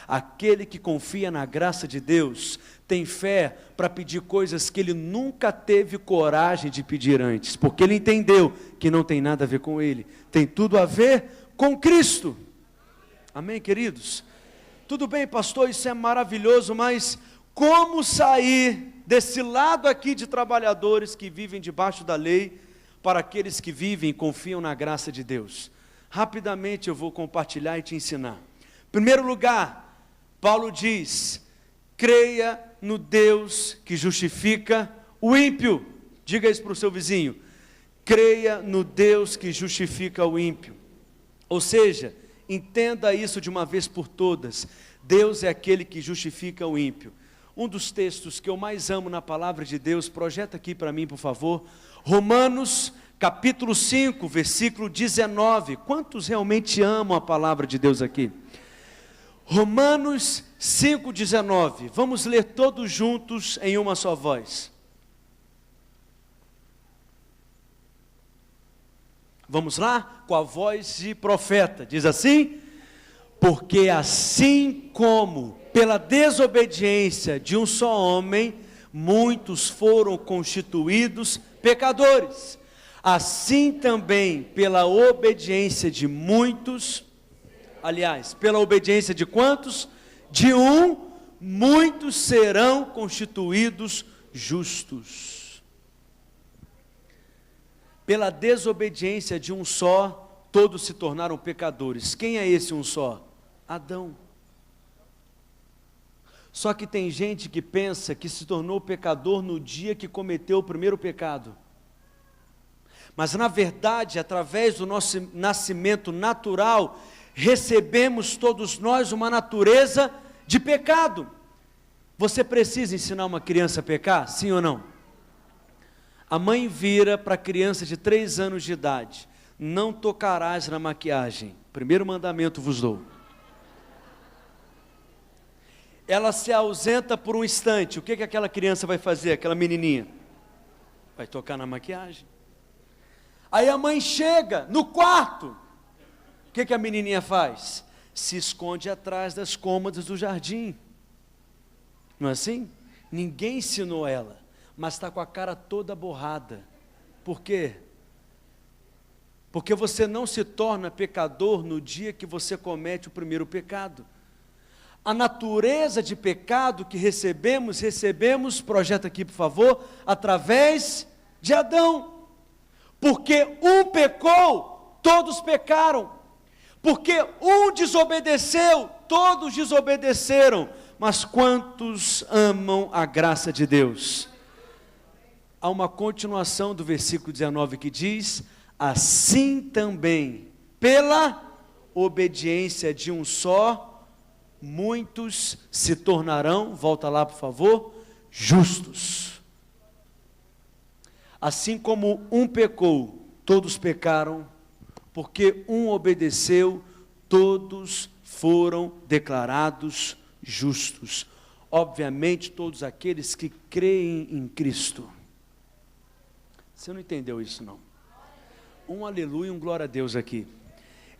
Aquele que confia na graça de Deus, tem fé para pedir coisas que ele nunca teve coragem de pedir antes, porque ele entendeu que não tem nada a ver com ele, tem tudo a ver com Cristo. Amém, queridos? Tudo bem, pastor, isso é maravilhoso, mas como sair desse lado aqui de trabalhadores que vivem debaixo da lei, para aqueles que vivem e confiam na graça de Deus? Rapidamente eu vou compartilhar e te ensinar. Em primeiro lugar, Paulo diz: creia no Deus que justifica o ímpio. Diga isso para o seu vizinho: creia no Deus que justifica o ímpio. Ou seja, entenda isso de uma vez por todas, Deus é aquele que justifica o ímpio. Um dos textos que eu mais amo na palavra de Deus, projeta aqui para mim, por favor, Romanos, capítulo 5, versículo 19, quantos realmente amam a palavra de Deus aqui? Romanos 5, 19, vamos ler todos juntos em uma só voz. Vamos lá? Com a voz de profeta, diz assim: porque assim como pela desobediência de um só homem, muitos foram constituídos pecadores, assim também pela obediência de muitos, aliás, pela obediência de quantos? De um, muitos serão constituídos justos. Pela desobediência de um só, todos se tornaram pecadores. Quem é esse um só? Adão. Só que tem gente que pensa que se tornou pecador no dia que cometeu o primeiro pecado. Mas na verdade, através do nosso nascimento natural, recebemos todos nós uma natureza de pecado. Você precisa ensinar uma criança a pecar? Sim ou não? A mãe vira para a criança de 3 anos de idade: não tocarás na maquiagem. Primeiro mandamento vos dou. Ela se ausenta por um instante. O que aquela criança vai fazer, aquela menininha? Vai tocar na maquiagem. Aí a mãe chega no quarto. O que a menininha faz? Se esconde atrás das cômodas do jardim. Não é assim? Ninguém ensinou ela, mas está com a cara toda borrada. Por quê? Porque você não se torna pecador no dia que você comete o primeiro pecado. A natureza de pecado que recebemos, projeta aqui por favor, através de Adão. Porque um pecou, todos pecaram. Porque um desobedeceu, todos desobedeceram. Mas quantos amam a graça de Deus? Há uma continuação do versículo 19 que diz: assim também, pela obediência de um só, muitos se tornarão, volta lá por favor, justos. Assim como um pecou, todos pecaram, porque um obedeceu, todos foram declarados justos. Obviamente, todos aqueles que creem em Cristo. Você não entendeu isso, não? Um aleluia e um glória a Deus aqui.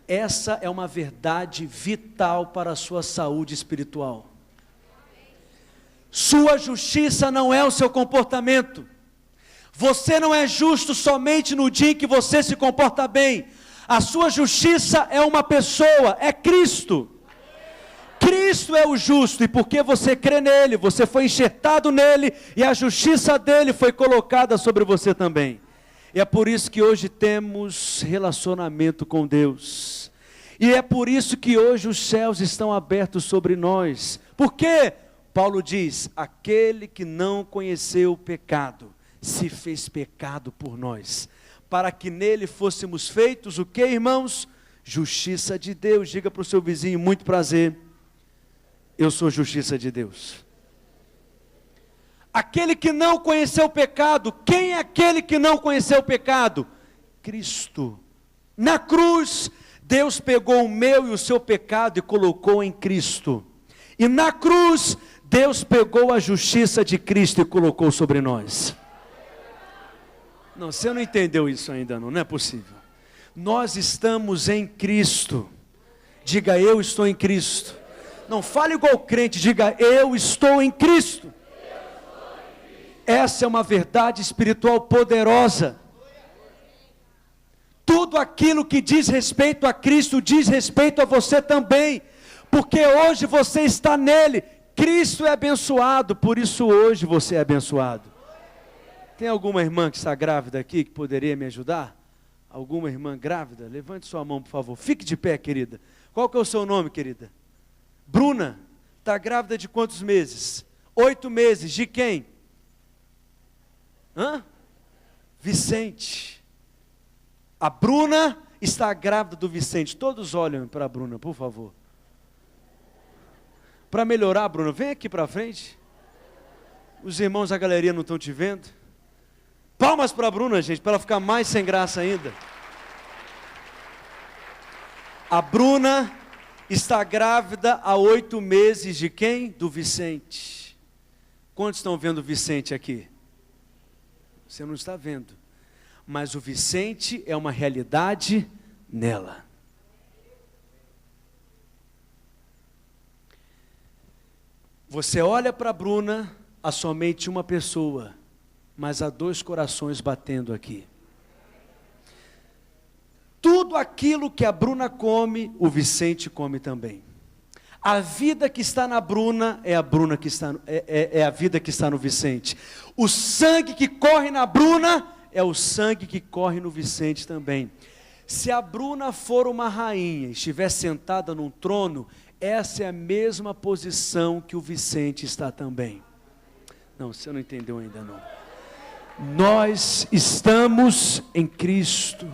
Essa é uma verdade vital para a sua saúde espiritual. Sua justiça não é o seu comportamento. Você não é justo somente no dia em que você se comporta bem. A sua justiça é uma pessoa, é Cristo. Cristo é o justo, e porque você crê nele, você foi enxertado nele, e a justiça dele foi colocada sobre você também. E é por isso que hoje temos relacionamento com Deus. E é por isso que hoje os céus estão abertos sobre nós. Por quê? Paulo diz: aquele que não conheceu o pecado, se fez pecado por nós, para que nele fôssemos feitos o que, irmãos? Justiça de Deus. Diga para o seu vizinho: muito prazer, eu sou justiça de Deus. Aquele que não conheceu o pecado, quem é aquele que não conheceu o pecado? Cristo. Na cruz, Deus pegou o meu e o seu pecado e colocou em Cristo. E na cruz, Deus pegou a justiça de Cristo e colocou sobre nós. Não, você não entendeu isso ainda não é possível. Nós estamos em Cristo. Diga: eu estou em Cristo. Não fale igual crente, diga: eu estou em Cristo. Essa é uma verdade espiritual poderosa. Tudo aquilo que diz respeito a Cristo, diz respeito a você também. Porque hoje você está nele. Cristo é abençoado, por isso hoje você é abençoado. Tem alguma irmã que está grávida aqui, que poderia me ajudar? Alguma irmã grávida? Levante sua mão, por favor. Fique de pé, querida. Qual que é o seu nome, querida? Bruna. Está grávida de quantos meses? 8 meses. De quem? Vicente. A Bruna está grávida do Vicente. Todos olham para a Bruna, por favor. Para melhorar, Bruna, vem aqui para frente. Os irmãos da galeria não estão te vendo. Palmas para a Bruna, gente, para ela ficar mais sem graça ainda. A Bruna está grávida há 8 meses de quem? Do Vicente. Quantos estão vendo o Vicente aqui? Você não está vendo. Mas o Vicente é uma realidade nela. Você olha para a Bruna, há somente uma pessoa, mas há 2 corações batendo aqui. Tudo aquilo que a Bruna come, o Vicente come também. A vida que está na Bruna é a Bruna que está é a vida que está no Vicente. O sangue que corre na Bruna é o sangue que corre no Vicente também. Se a Bruna for uma rainha, estiver sentada num trono, essa é a mesma posição que o Vicente está também. Não, você não entendeu ainda não. Nós estamos em Cristo.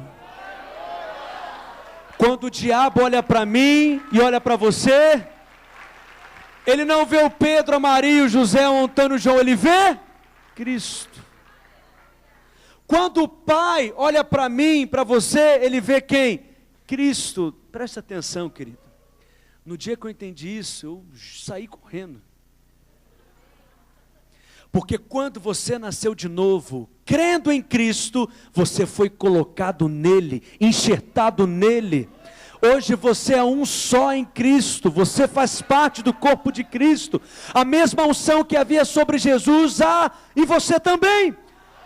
Quando o diabo olha para mim e olha para você, ele não vê o Pedro, a Maria, o José, o Antônio, o João, ele vê Cristo. Quando o Pai olha para mim, para você, ele vê quem? Cristo. Presta atenção, querido. No dia que eu entendi isso, eu saí correndo. Porque quando você nasceu de novo, crendo em Cristo, você foi colocado nele, enxertado nele. Hoje você é um só em Cristo, você faz parte do corpo de Cristo. A mesma unção que havia sobre Jesus há em você também.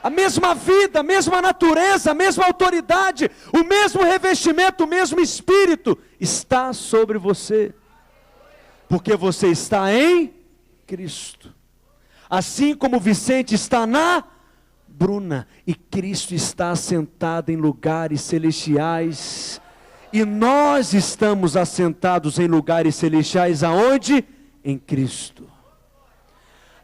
A mesma vida, a mesma natureza, a mesma autoridade, o mesmo revestimento, o mesmo Espírito está sobre você. Porque você está em Cristo. Assim como Vicente está na Bruna, e Cristo está assentado em lugares celestiais, e nós estamos assentados em lugares celestiais, aonde? Em Cristo.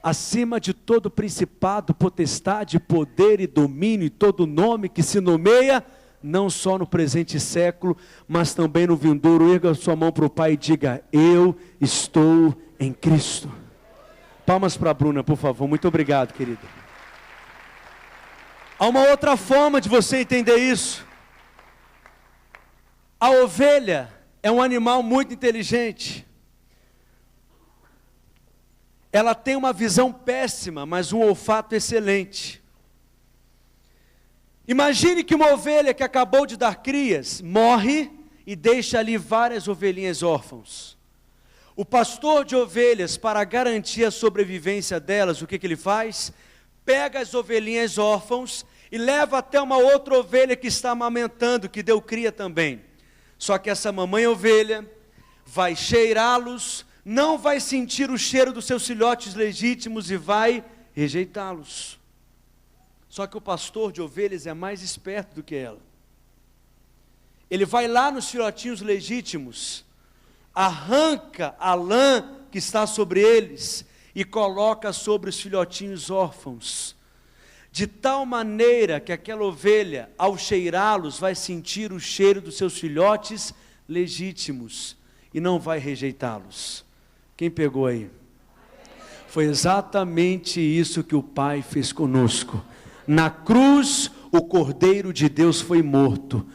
Acima de todo principado, potestade, poder e domínio, e todo nome que se nomeia, não só no presente século, mas também no vindouro. Erga sua mão para o Pai e diga: eu estou em Cristo. Palmas para a Bruna, por favor. Muito obrigado, querida. Há uma outra forma de você entender isso. A ovelha é um animal muito inteligente. Ela tem uma visão péssima, mas um olfato excelente. Imagine que uma ovelha que acabou de dar crias, morre e deixa ali várias ovelhinhas órfãos. O pastor de ovelhas, para garantir a sobrevivência delas, o que ele faz? Pega as ovelhinhas órfãos e leva até uma outra ovelha que está amamentando, que deu cria também. Só que essa mamãe ovelha vai cheirá-los, não vai sentir o cheiro dos seus filhotes legítimos e vai rejeitá-los. Só que o pastor de ovelhas é mais esperto do que ela. Ele vai lá nos filhotinhos legítimos, arranca a lã que está sobre eles e coloca sobre os filhotinhos órfãos, de tal maneira que aquela ovelha, ao cheirá-los, vai sentir o cheiro dos seus filhotes legítimos e não vai rejeitá-los. Quem pegou aí? Foi exatamente isso que o Pai fez conosco. Na cruz, o Cordeiro de Deus foi morto.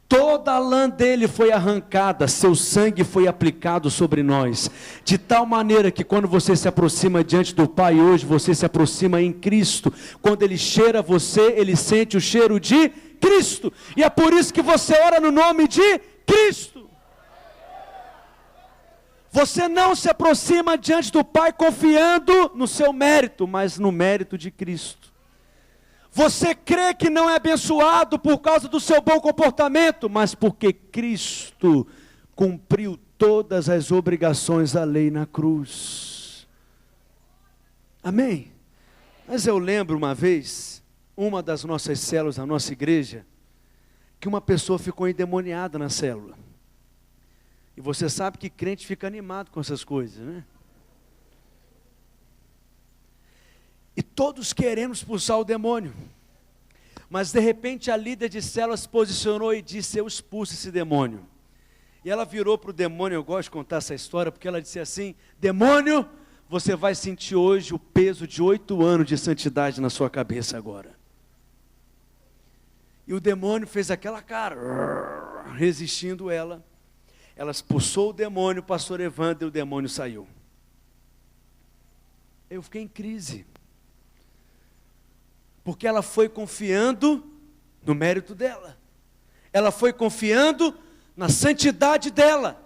Toda a lã dele foi arrancada, seu sangue foi aplicado sobre nós, de tal maneira que quando você se aproxima diante do Pai hoje, você se aproxima em Cristo. Quando ele cheira você, ele sente o cheiro de Cristo, e é por isso que você ora no nome de Cristo. Você não se aproxima diante do Pai confiando no seu mérito, mas no mérito de Cristo. Você crê que não é abençoado por causa do seu bom comportamento, mas porque Cristo cumpriu todas as obrigações da lei na cruz. Amém? Mas eu lembro uma vez, uma das nossas células da nossa igreja, que uma pessoa ficou endemoniada na célula. E você sabe que crente fica animado com essas coisas, né? E todos queremos expulsar o demônio. Mas de repente a líder de célula se posicionou e disse: eu expulso esse demônio. E ela virou para o demônio, eu gosto de contar essa história, porque ela disse assim: demônio, você vai sentir hoje o peso de 8 anos de santidade na sua cabeça agora. E o demônio fez aquela cara, resistindo ela. Ela expulsou o demônio, o pastor Evandro, e o demônio saiu. Eu fiquei em crise. Porque ela foi confiando no mérito dela. Ela foi confiando na santidade dela.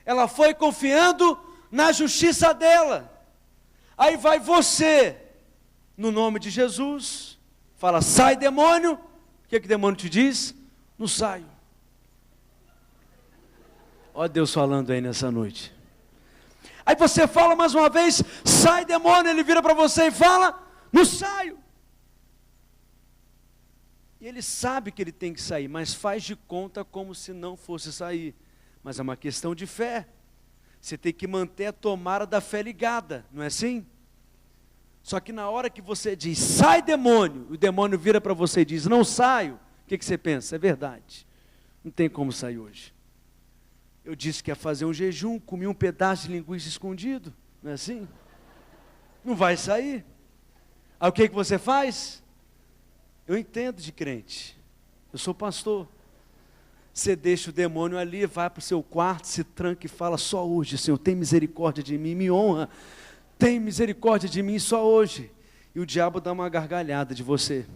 Ela foi confiando na justiça dela. Aí vai você, no nome de Jesus, fala: sai demônio. O que o demônio te diz? Não saio. Olha Deus falando aí nessa noite. Aí você fala mais uma vez: sai demônio. Ele vira para você e fala: não saio. E ele sabe que ele tem que sair, mas faz de conta como se não fosse sair. Mas é uma questão de fé. Você tem que manter a tomada da fé ligada, não é assim? Só que na hora que você diz, sai demônio, o demônio vira para você e diz, não saio, o que você pensa? É verdade, não tem como sair hoje. Eu disse que ia fazer um jejum, comi um pedaço de linguiça escondido, não é assim? Não vai sair. Aí o que você faz? Eu entendo de crente, eu sou pastor. Você deixa o demônio ali, vai para o seu quarto, se tranca e fala, só hoje, Senhor, tem misericórdia de mim, me honra, tem misericórdia de mim só hoje. E o diabo dá uma gargalhada de você.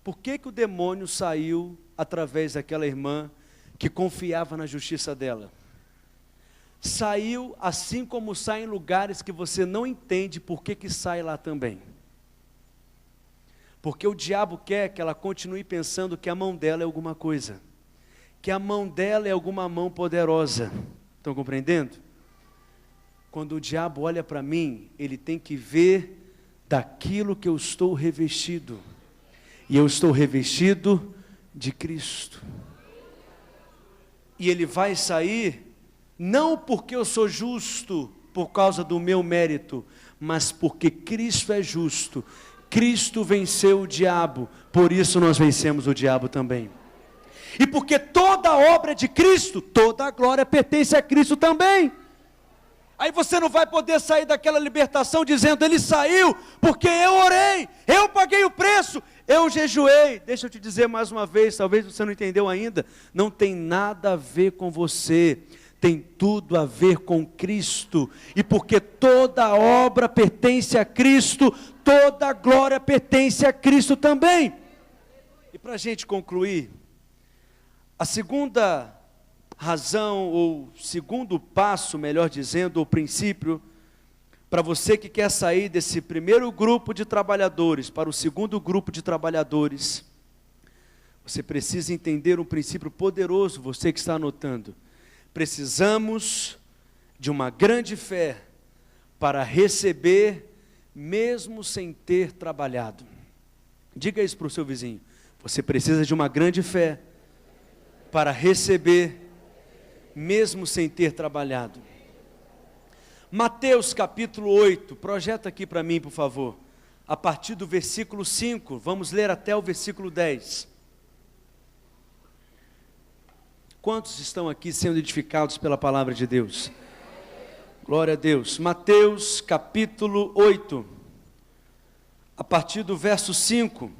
Por que o demônio saiu através daquela irmã que confiava na justiça dela? Saiu assim como sai em lugares que você não entende por que sai lá também. Porque o diabo quer que ela continue pensando que a mão dela é alguma coisa, que a mão dela é alguma mão poderosa. Estão compreendendo? Quando o diabo olha para mim, ele tem que ver daquilo que eu estou revestido. E eu estou revestido de Cristo. E ele vai sair, não porque eu sou justo, por causa do meu mérito, mas porque Cristo é justo. Cristo venceu o diabo, por isso nós vencemos o diabo também. E porque toda a obra é de Cristo, toda a glória pertence a Cristo também. Aí você não vai poder sair daquela libertação dizendo, ele saiu porque eu orei, eu paguei o preço, eu jejuei. Deixa eu te dizer mais uma vez, talvez você não entendeu ainda, não tem nada a ver com você, tem tudo a ver com Cristo. E porque toda a obra pertence a Cristo, toda a glória pertence a Cristo também. E para a gente concluir, a segunda razão, ou segundo passo, melhor dizendo, ou princípio, para você que quer sair desse primeiro grupo de trabalhadores para o segundo grupo de trabalhadores, você precisa entender um princípio poderoso, você que está anotando. Precisamos de uma grande fé para receber, mesmo sem ter trabalhado. Diga isso para o seu vizinho. Você precisa de uma grande fé para receber, mesmo sem ter trabalhado. Mateus capítulo 8, projeta aqui para mim, por favor. A partir do versículo 5, vamos ler até o versículo 10. Quantos estão aqui sendo edificados pela palavra de Deus? Glória a Deus. Mateus capítulo 8, a partir do verso 5.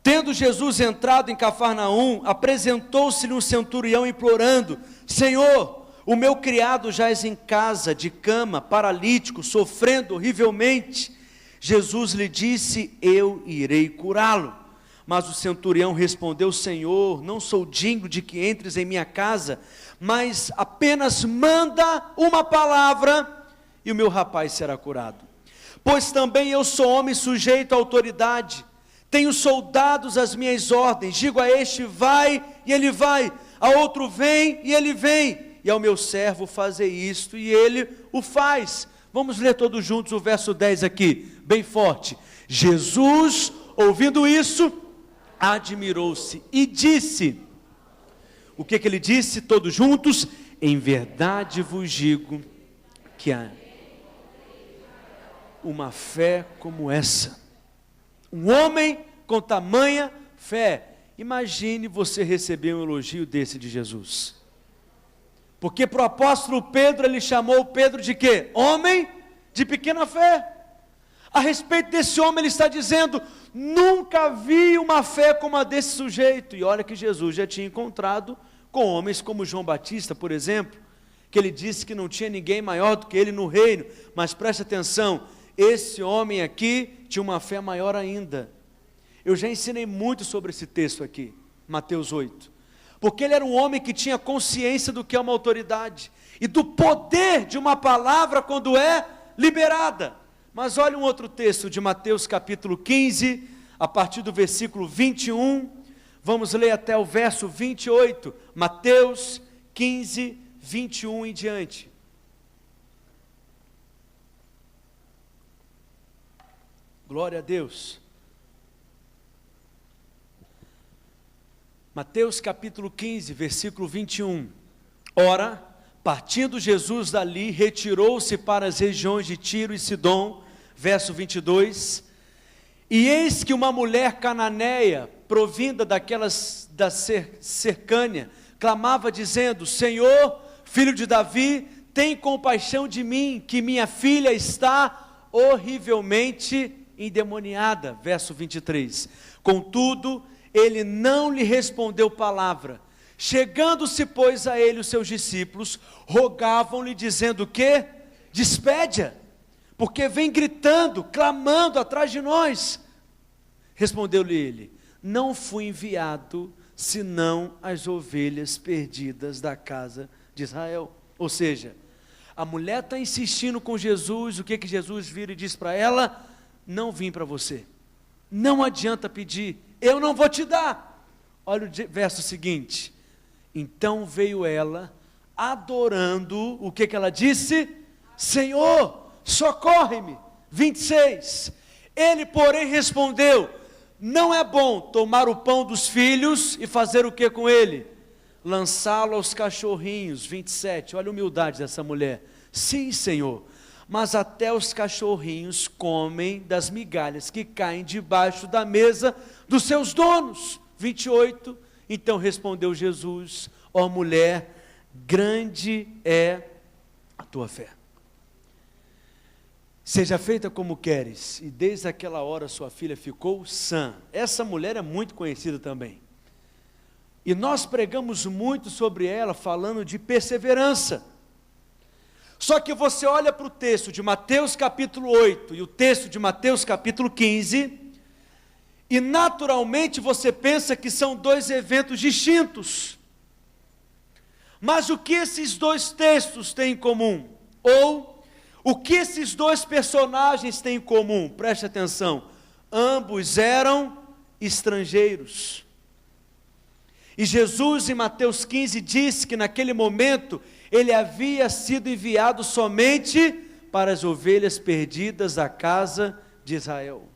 Tendo Jesus entrado em Cafarnaum, apresentou-se-lhe um centurião implorando, Senhor, o meu criado jaz em casa, de cama, paralítico, sofrendo horrivelmente. Jesus lhe disse, eu irei curá-lo. Mas o centurião respondeu, Senhor, não sou digno de que entres em minha casa, mas apenas manda uma palavra e o meu rapaz será curado. Pois também eu sou homem sujeito à autoridade, tenho soldados às minhas ordens, digo a este vai e ele vai, a outro vem e ele vem, e ao meu servo fazer isto e ele o faz. Vamos ler todos juntos o verso 10 aqui, bem forte. Jesus, ouvindo isso, admirou-se e disse, o que ele disse todos juntos? Em verdade vos digo que há uma fé como essa, um homem com tamanha fé. Imagine você receber um elogio desse de Jesus, porque para o apóstolo Pedro, ele chamou Pedro de quê? Homem de pequena fé. A respeito desse homem, ele está dizendo, nunca vi uma fé como a desse sujeito. E olha que Jesus já tinha encontrado com homens como João Batista, por exemplo, que ele disse que não tinha ninguém maior do que ele no reino. Mas preste atenção, esse homem aqui tinha uma fé maior ainda. Eu já ensinei muito sobre esse texto aqui, Mateus 8, porque ele era um homem que tinha consciência do que é uma autoridade, e do poder de uma palavra quando é liberada. Mas olha um outro texto de Mateus capítulo 15, a partir do versículo 21, vamos ler até o verso 28, Mateus 15, 21 em diante. Glória a Deus. Mateus capítulo 15, versículo 21. Ora, partindo Jesus dali, retirou-se para as regiões de Tiro e Sidom, verso 22, e eis que uma mulher cananeia, provinda da cercânia, clamava dizendo: Senhor, filho de Davi, tem compaixão de mim, que minha filha está horrivelmente endemoniada, verso 23, contudo, ele não lhe respondeu palavra. Chegando-se, pois, a ele os seus discípulos, rogavam-lhe, dizendo que despede-a, porque vem gritando, clamando atrás de nós. Respondeu-lhe ele: não fui enviado, senão as ovelhas perdidas da casa de Israel. Ou seja, a mulher está insistindo com Jesus. O que Jesus vira e diz para ela? Não vim para você, não adianta pedir, eu não vou te dar. Olha o verso seguinte: então veio ela, adorando, o que ela disse? Senhor, socorre-me. 26, ele porém respondeu: não é bom tomar o pão dos filhos e fazer o que com ele? Lançá-lo aos cachorrinhos. 27, olha a humildade dessa mulher. Sim, Senhor, mas até os cachorrinhos comem das migalhas que caem debaixo da mesa dos seus donos. 28, então respondeu Jesus: ó mulher, grande é a tua fé, seja feita como queres. E desde aquela hora sua filha ficou sã. Essa mulher é muito conhecida também, e nós pregamos muito sobre ela, falando de perseverança. Só que você olha para o texto de Mateus capítulo 8 e o texto de Mateus capítulo 15, e naturalmente você pensa que são dois eventos distintos. Mas o que esses dois textos têm em comum? Ou, o que esses dois personagens têm em comum? Preste atenção: ambos eram estrangeiros. E Jesus, em Mateus 15, disse que naquele momento ele havia sido enviado somente para as ovelhas perdidas da casa de Israel.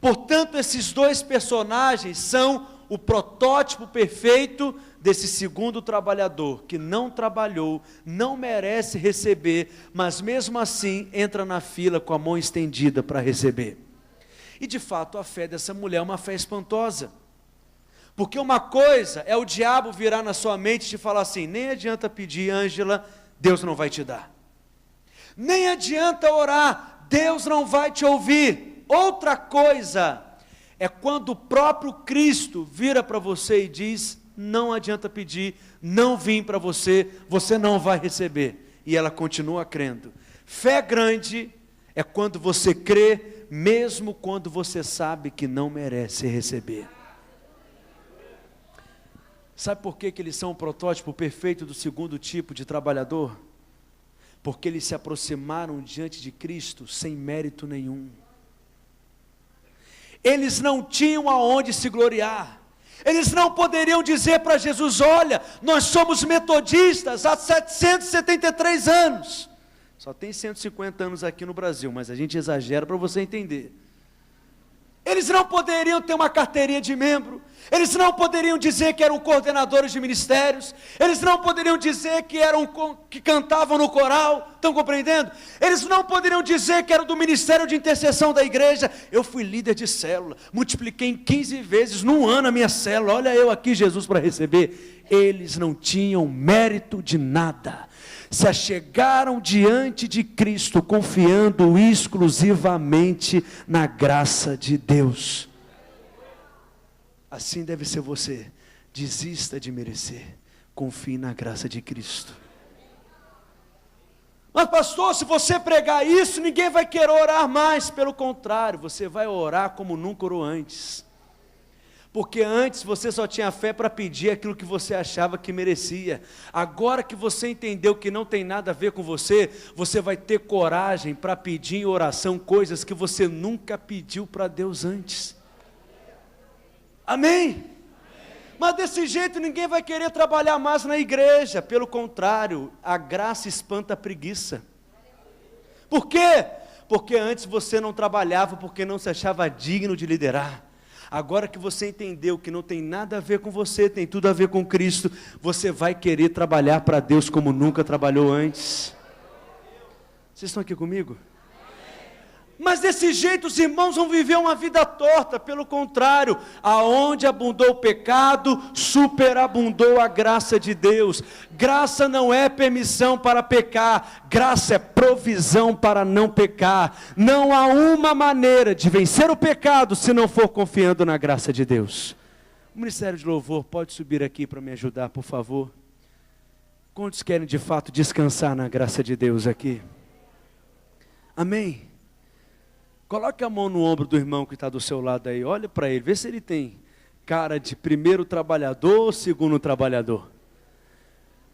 Portanto, esses dois personagens são o protótipo perfeito desse segundo trabalhador, que não trabalhou, não merece receber, mas mesmo assim entra na fila com a mão estendida para receber. E de fato a fé dessa mulher é uma fé espantosa. Porque uma coisa é o diabo virar na sua mente e te falar assim: nem adianta pedir, Ângela, Deus não vai te dar. Nem adianta orar, Deus não vai te ouvir. Outra coisa é quando o próprio Cristo vira para você e diz: não adianta pedir, não vim para você, você não vai receber. E ela continua crendo. Fé grande é quando você crê, mesmo quando você sabe que não merece receber. Sabe por que eles são o protótipo perfeito do segundo tipo de trabalhador? Porque eles se aproximaram diante de Cristo sem mérito nenhum. Eles não tinham aonde se gloriar. Eles não poderiam dizer para Jesus: olha, nós somos metodistas há 773 anos. Só tem 150 anos aqui no Brasil, mas a gente exagera para você entender. Eles não poderiam ter uma carteirinha de membro. Eles não poderiam dizer que eram coordenadores de ministérios. Eles não poderiam dizer que cantavam no coral. Estão compreendendo? Eles não poderiam dizer que eram do ministério de intercessão da igreja. Eu fui líder de célula, multipliquei em 15 vezes num ano a minha célula. Olha eu aqui, Jesus, para receber. Eles não tinham mérito de nada. Se achegaram diante de Cristo confiando exclusivamente na graça de Deus. Assim deve ser você. Desista de merecer, confie na graça de Cristo. Mas pastor, se você pregar isso, ninguém vai querer orar mais. Pelo contrário, você vai orar como nunca orou antes. Porque antes você só tinha fé para pedir aquilo que você achava que merecia. Agora que você entendeu que não tem nada a ver com você, você vai ter coragem para pedir em oração coisas que você nunca pediu para Deus antes. Amém? Mas desse jeito ninguém vai querer trabalhar mais na igreja. Pelo contrário, a graça espanta a preguiça. Por quê? Porque antes você não trabalhava porque não se achava digno de liderar. Agora que você entendeu que não tem nada a ver com você, tem tudo a ver com Cristo, você vai querer trabalhar para Deus como nunca trabalhou antes. Vocês estão aqui comigo? Mas desse jeito os irmãos vão viver uma vida torta. Pelo contrário, aonde abundou o pecado, superabundou a graça de Deus. Graça não é permissão para pecar, graça é provisão para não pecar. Não há uma maneira de vencer o pecado se não for confiando na graça de Deus. O Ministério de Louvor pode subir aqui para me ajudar, por favor. Quantos querem de fato descansar na graça de Deus aqui? Amém? Coloque a mão no ombro do irmão que está do seu lado aí, olha para ele, vê se ele tem cara de primeiro trabalhador ou segundo trabalhador.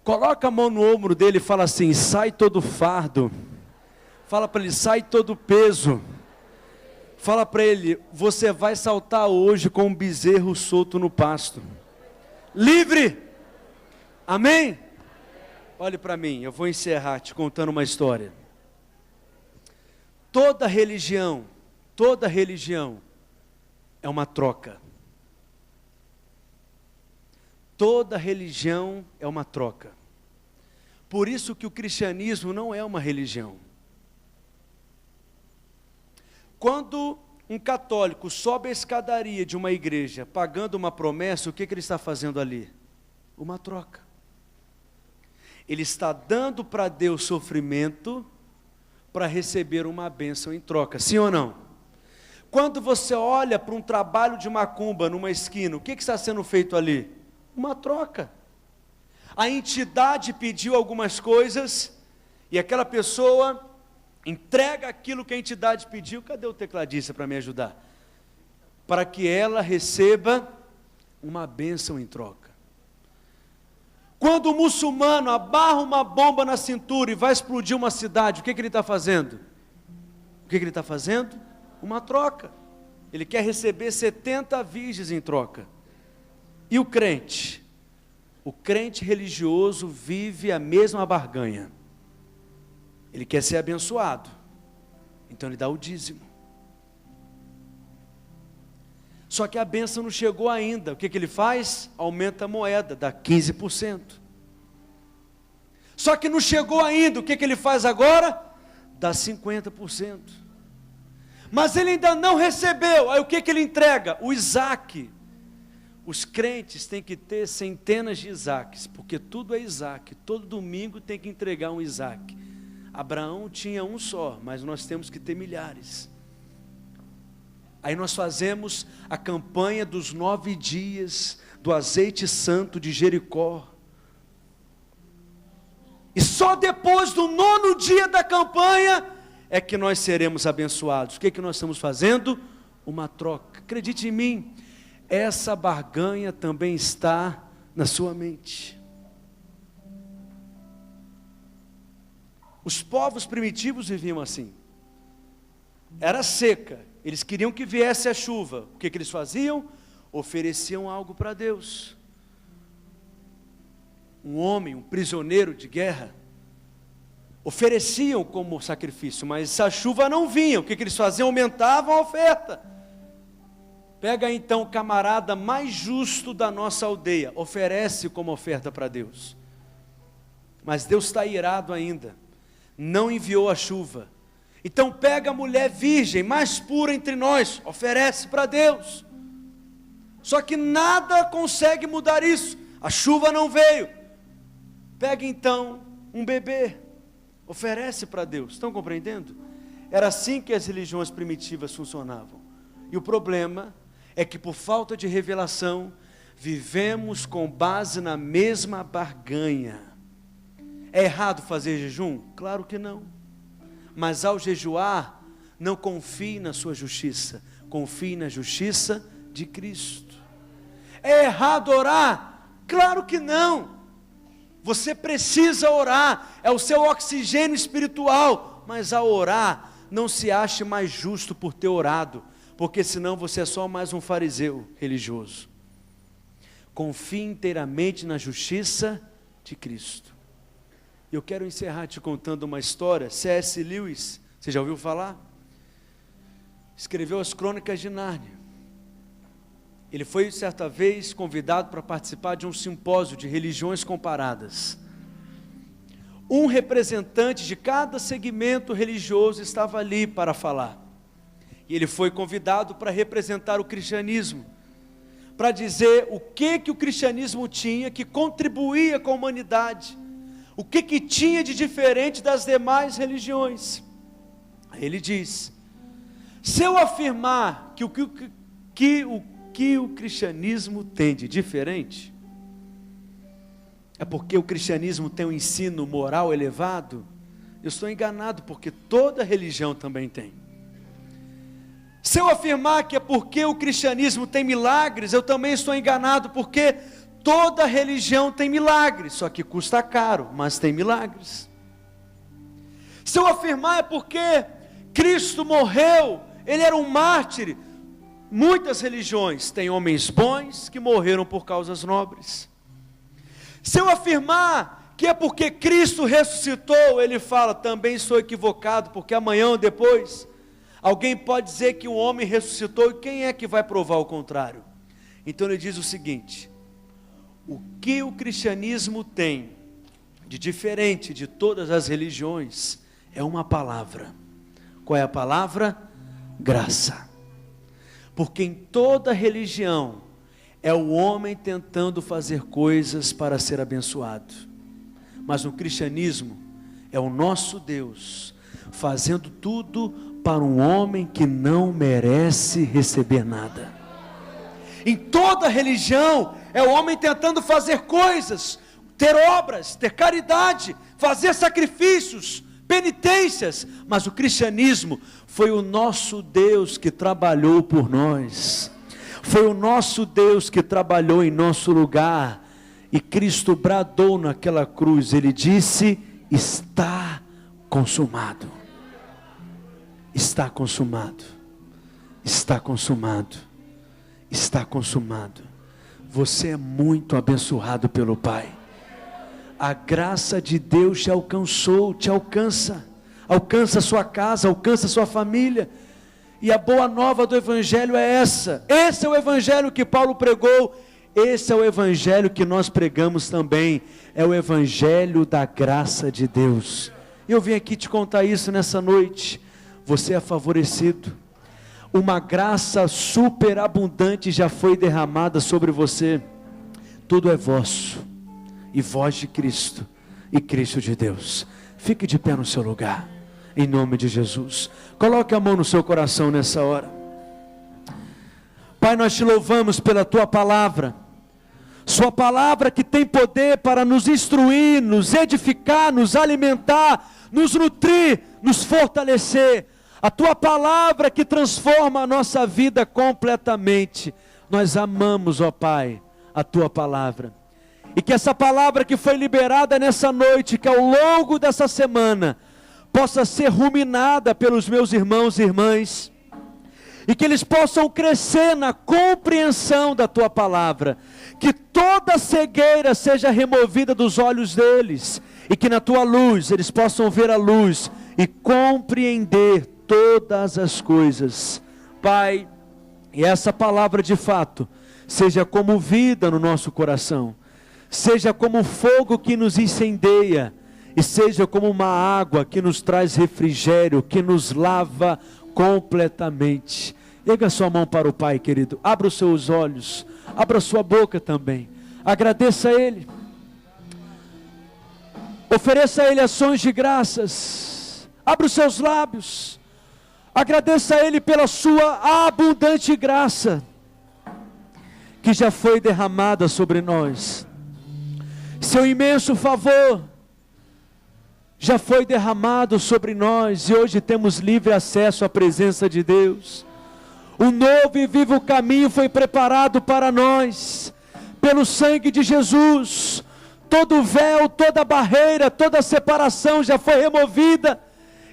Coloca a mão no ombro dele e fala assim: sai todo fardo. Fala para ele: sai todo peso. Fala para ele: você vai saltar hoje com um bezerro solto no pasto. Livre! Amém? Olhe para mim, eu vou encerrar te contando uma história. Toda religião é uma troca. Toda religião é uma troca. Por isso que o cristianismo não é uma religião. Quando um católico sobe a escadaria de uma igreja pagando uma promessa, o que ele está fazendo ali? Uma troca. Ele está dando para Deus sofrimento para receber uma bênção em troca, sim ou não? Quando você olha para um trabalho de macumba numa esquina, o que está sendo feito ali? Uma troca. A entidade pediu algumas coisas, e aquela pessoa entrega aquilo que a entidade pediu. Cadê o tecladista para me ajudar? Para que ela receba uma bênção em troca. Quando o muçulmano abarra uma bomba na cintura e vai explodir uma cidade, o que ele está fazendo? O que ele está fazendo? Uma troca. Ele quer receber 70 virgens em troca. E o crente? O crente religioso vive a mesma barganha. Ele quer ser abençoado, então ele dá o dízimo. Só que a bênção não chegou ainda. O que ele faz? Aumenta a moeda, dá 15%. Só que não chegou ainda. O que ele faz agora? Dá 50%. Mas ele ainda não recebeu. Aí o que ele entrega? O Isaac. Os crentes têm que ter centenas de Isaques, porque tudo é Isaac. Todo domingo tem que entregar um Isaac. Abraão tinha um só, mas nós temos que ter milhares. Aí nós fazemos a campanha dos 9 dias do azeite santo de Jericó. E só depois do 9º dia da campanha é que nós seremos abençoados. O que nós estamos fazendo? Uma troca. Acredite em mim, essa barganha também está na sua mente. Os povos primitivos viviam assim. Era seca. Eles queriam que viesse a chuva. O que eles faziam? Ofereciam algo para Deus. Um homem, um prisioneiro de guerra, ofereciam como sacrifício, mas se a chuva não vinha, o que eles faziam? Aumentavam a oferta. Pega então o camarada mais justo da nossa aldeia, oferece como oferta para Deus. Mas Deus está irado ainda, não enviou a chuva. Então pega a mulher virgem, mais pura entre nós, oferece para Deus. Só que nada consegue mudar isso, a chuva não veio. Pega então um bebê, oferece para Deus. Estão compreendendo? Era assim que as religiões primitivas funcionavam. E o problema é que por falta de revelação, vivemos com base na mesma barganha. É errado fazer jejum? Claro que não. Mas ao jejuar, não confie na sua justiça, confie na justiça de Cristo. É errado orar? Claro que não. Você precisa orar, é o seu oxigênio espiritual, mas ao orar, não se ache mais justo por ter orado, porque senão você é só mais um fariseu religioso. Confie inteiramente na justiça de Cristo. Eu quero encerrar te contando uma história. C.S. Lewis, você já ouviu falar? Escreveu as Crônicas de Nárnia. Ele foi certa vez convidado para participar de um simpósio de religiões comparadas. Um representante de cada segmento religioso estava ali para falar. E ele foi convidado para representar o cristianismo, para dizer o que o cristianismo tinha que contribuía com a humanidade, o que tinha de diferente das demais religiões. Aí ele diz: se eu afirmar que o cristianismo tem de diferente, é porque o cristianismo tem um ensino moral elevado, eu estou enganado, porque toda religião também tem. Se eu afirmar que é porque o cristianismo tem milagres, eu também estou enganado, porque toda religião tem milagres, só que custa caro, mas tem milagres. Se eu afirmar é porque Cristo morreu, Ele era um mártir, muitas religiões têm homens bons que morreram por causas nobres. Se eu afirmar que é porque Cristo ressuscitou, ele fala, também sou equivocado, porque amanhã ou depois, alguém pode dizer que um homem ressuscitou, e quem é que vai provar o contrário? Então ele diz o seguinte: o que o cristianismo tem de diferente de todas as religiões, é uma palavra. Qual é a palavra? Graça. Porque em toda religião, é o homem tentando fazer coisas para ser abençoado. Mas no cristianismo, é o nosso Deus fazendo tudo para um homem que não merece receber nada. Em toda religião, é o homem tentando fazer coisas, ter obras, ter caridade, fazer sacrifícios, penitências, mas o cristianismo foi o nosso Deus que trabalhou por nós, foi o nosso Deus que trabalhou em nosso lugar, e Cristo bradou naquela cruz, Ele disse: está consumado, está consumado, está consumado, está consumado. Você é muito abençoado pelo Pai. A graça de Deus te alcançou, te alcança, alcança a sua casa, alcança a sua família. E a boa nova do Evangelho é essa. Esse é o Evangelho que Paulo pregou, esse é o Evangelho que nós pregamos também. É o Evangelho da graça de Deus. Eu vim aqui te contar isso nessa noite. Você é favorecido. Uma graça superabundante já foi derramada sobre você. Tudo é vosso, e vós de Cristo, e Cristo de Deus. Fique de pé no seu lugar, em nome de Jesus. Coloque a mão no seu coração nessa hora. Pai, nós te louvamos pela tua palavra, sua palavra que tem poder para nos instruir, nos edificar, nos alimentar, nos nutrir, nos fortalecer. A tua palavra que transforma a nossa vida completamente. Nós amamos, ó Pai, a tua palavra. E que essa palavra que foi liberada nessa noite, que ao longo dessa semana, possa ser ruminada pelos meus irmãos e irmãs. E que eles possam crescer na compreensão da tua palavra. Que toda cegueira seja removida dos olhos deles. E que na tua luz eles possam ver a luz e compreender todas as coisas. Pai, e essa palavra de fato seja como vida no nosso coração, seja como fogo que nos incendeia, e seja como uma água que nos traz refrigério, que nos lava completamente. Erga sua mão para o Pai, querido. Abra os seus olhos, abra a sua boca também. Agradeça a Ele, ofereça a Ele ações de graças. Abra os seus lábios, agradeça a Ele pela sua abundante graça, que já foi derramada sobre nós. Seu imenso favor já foi derramado sobre nós, e hoje temos livre acesso à presença de Deus. Um novo e vivo caminho foi preparado para nós, pelo sangue de Jesus. Todo véu, toda barreira, toda separação já foi removida,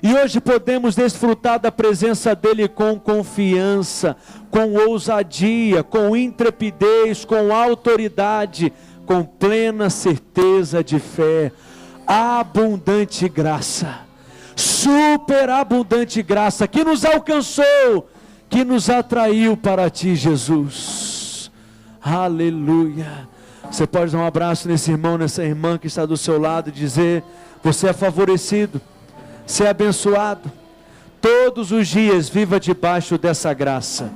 e hoje podemos desfrutar da presença dEle com confiança, com ousadia, com intrepidez, com autoridade, com plena certeza de fé. Abundante graça, superabundante graça, que nos alcançou, que nos atraiu para Ti, Jesus. Aleluia. Você pode dar um abraço nesse irmão, nessa irmã que está do seu lado e dizer: você é favorecido, você é abençoado. Todos os dias viva debaixo dessa graça,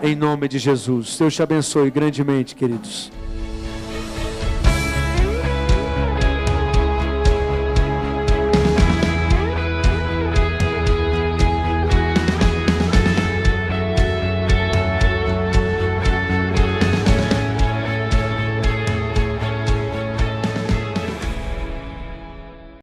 em nome de Jesus. Deus te abençoe grandemente, queridos.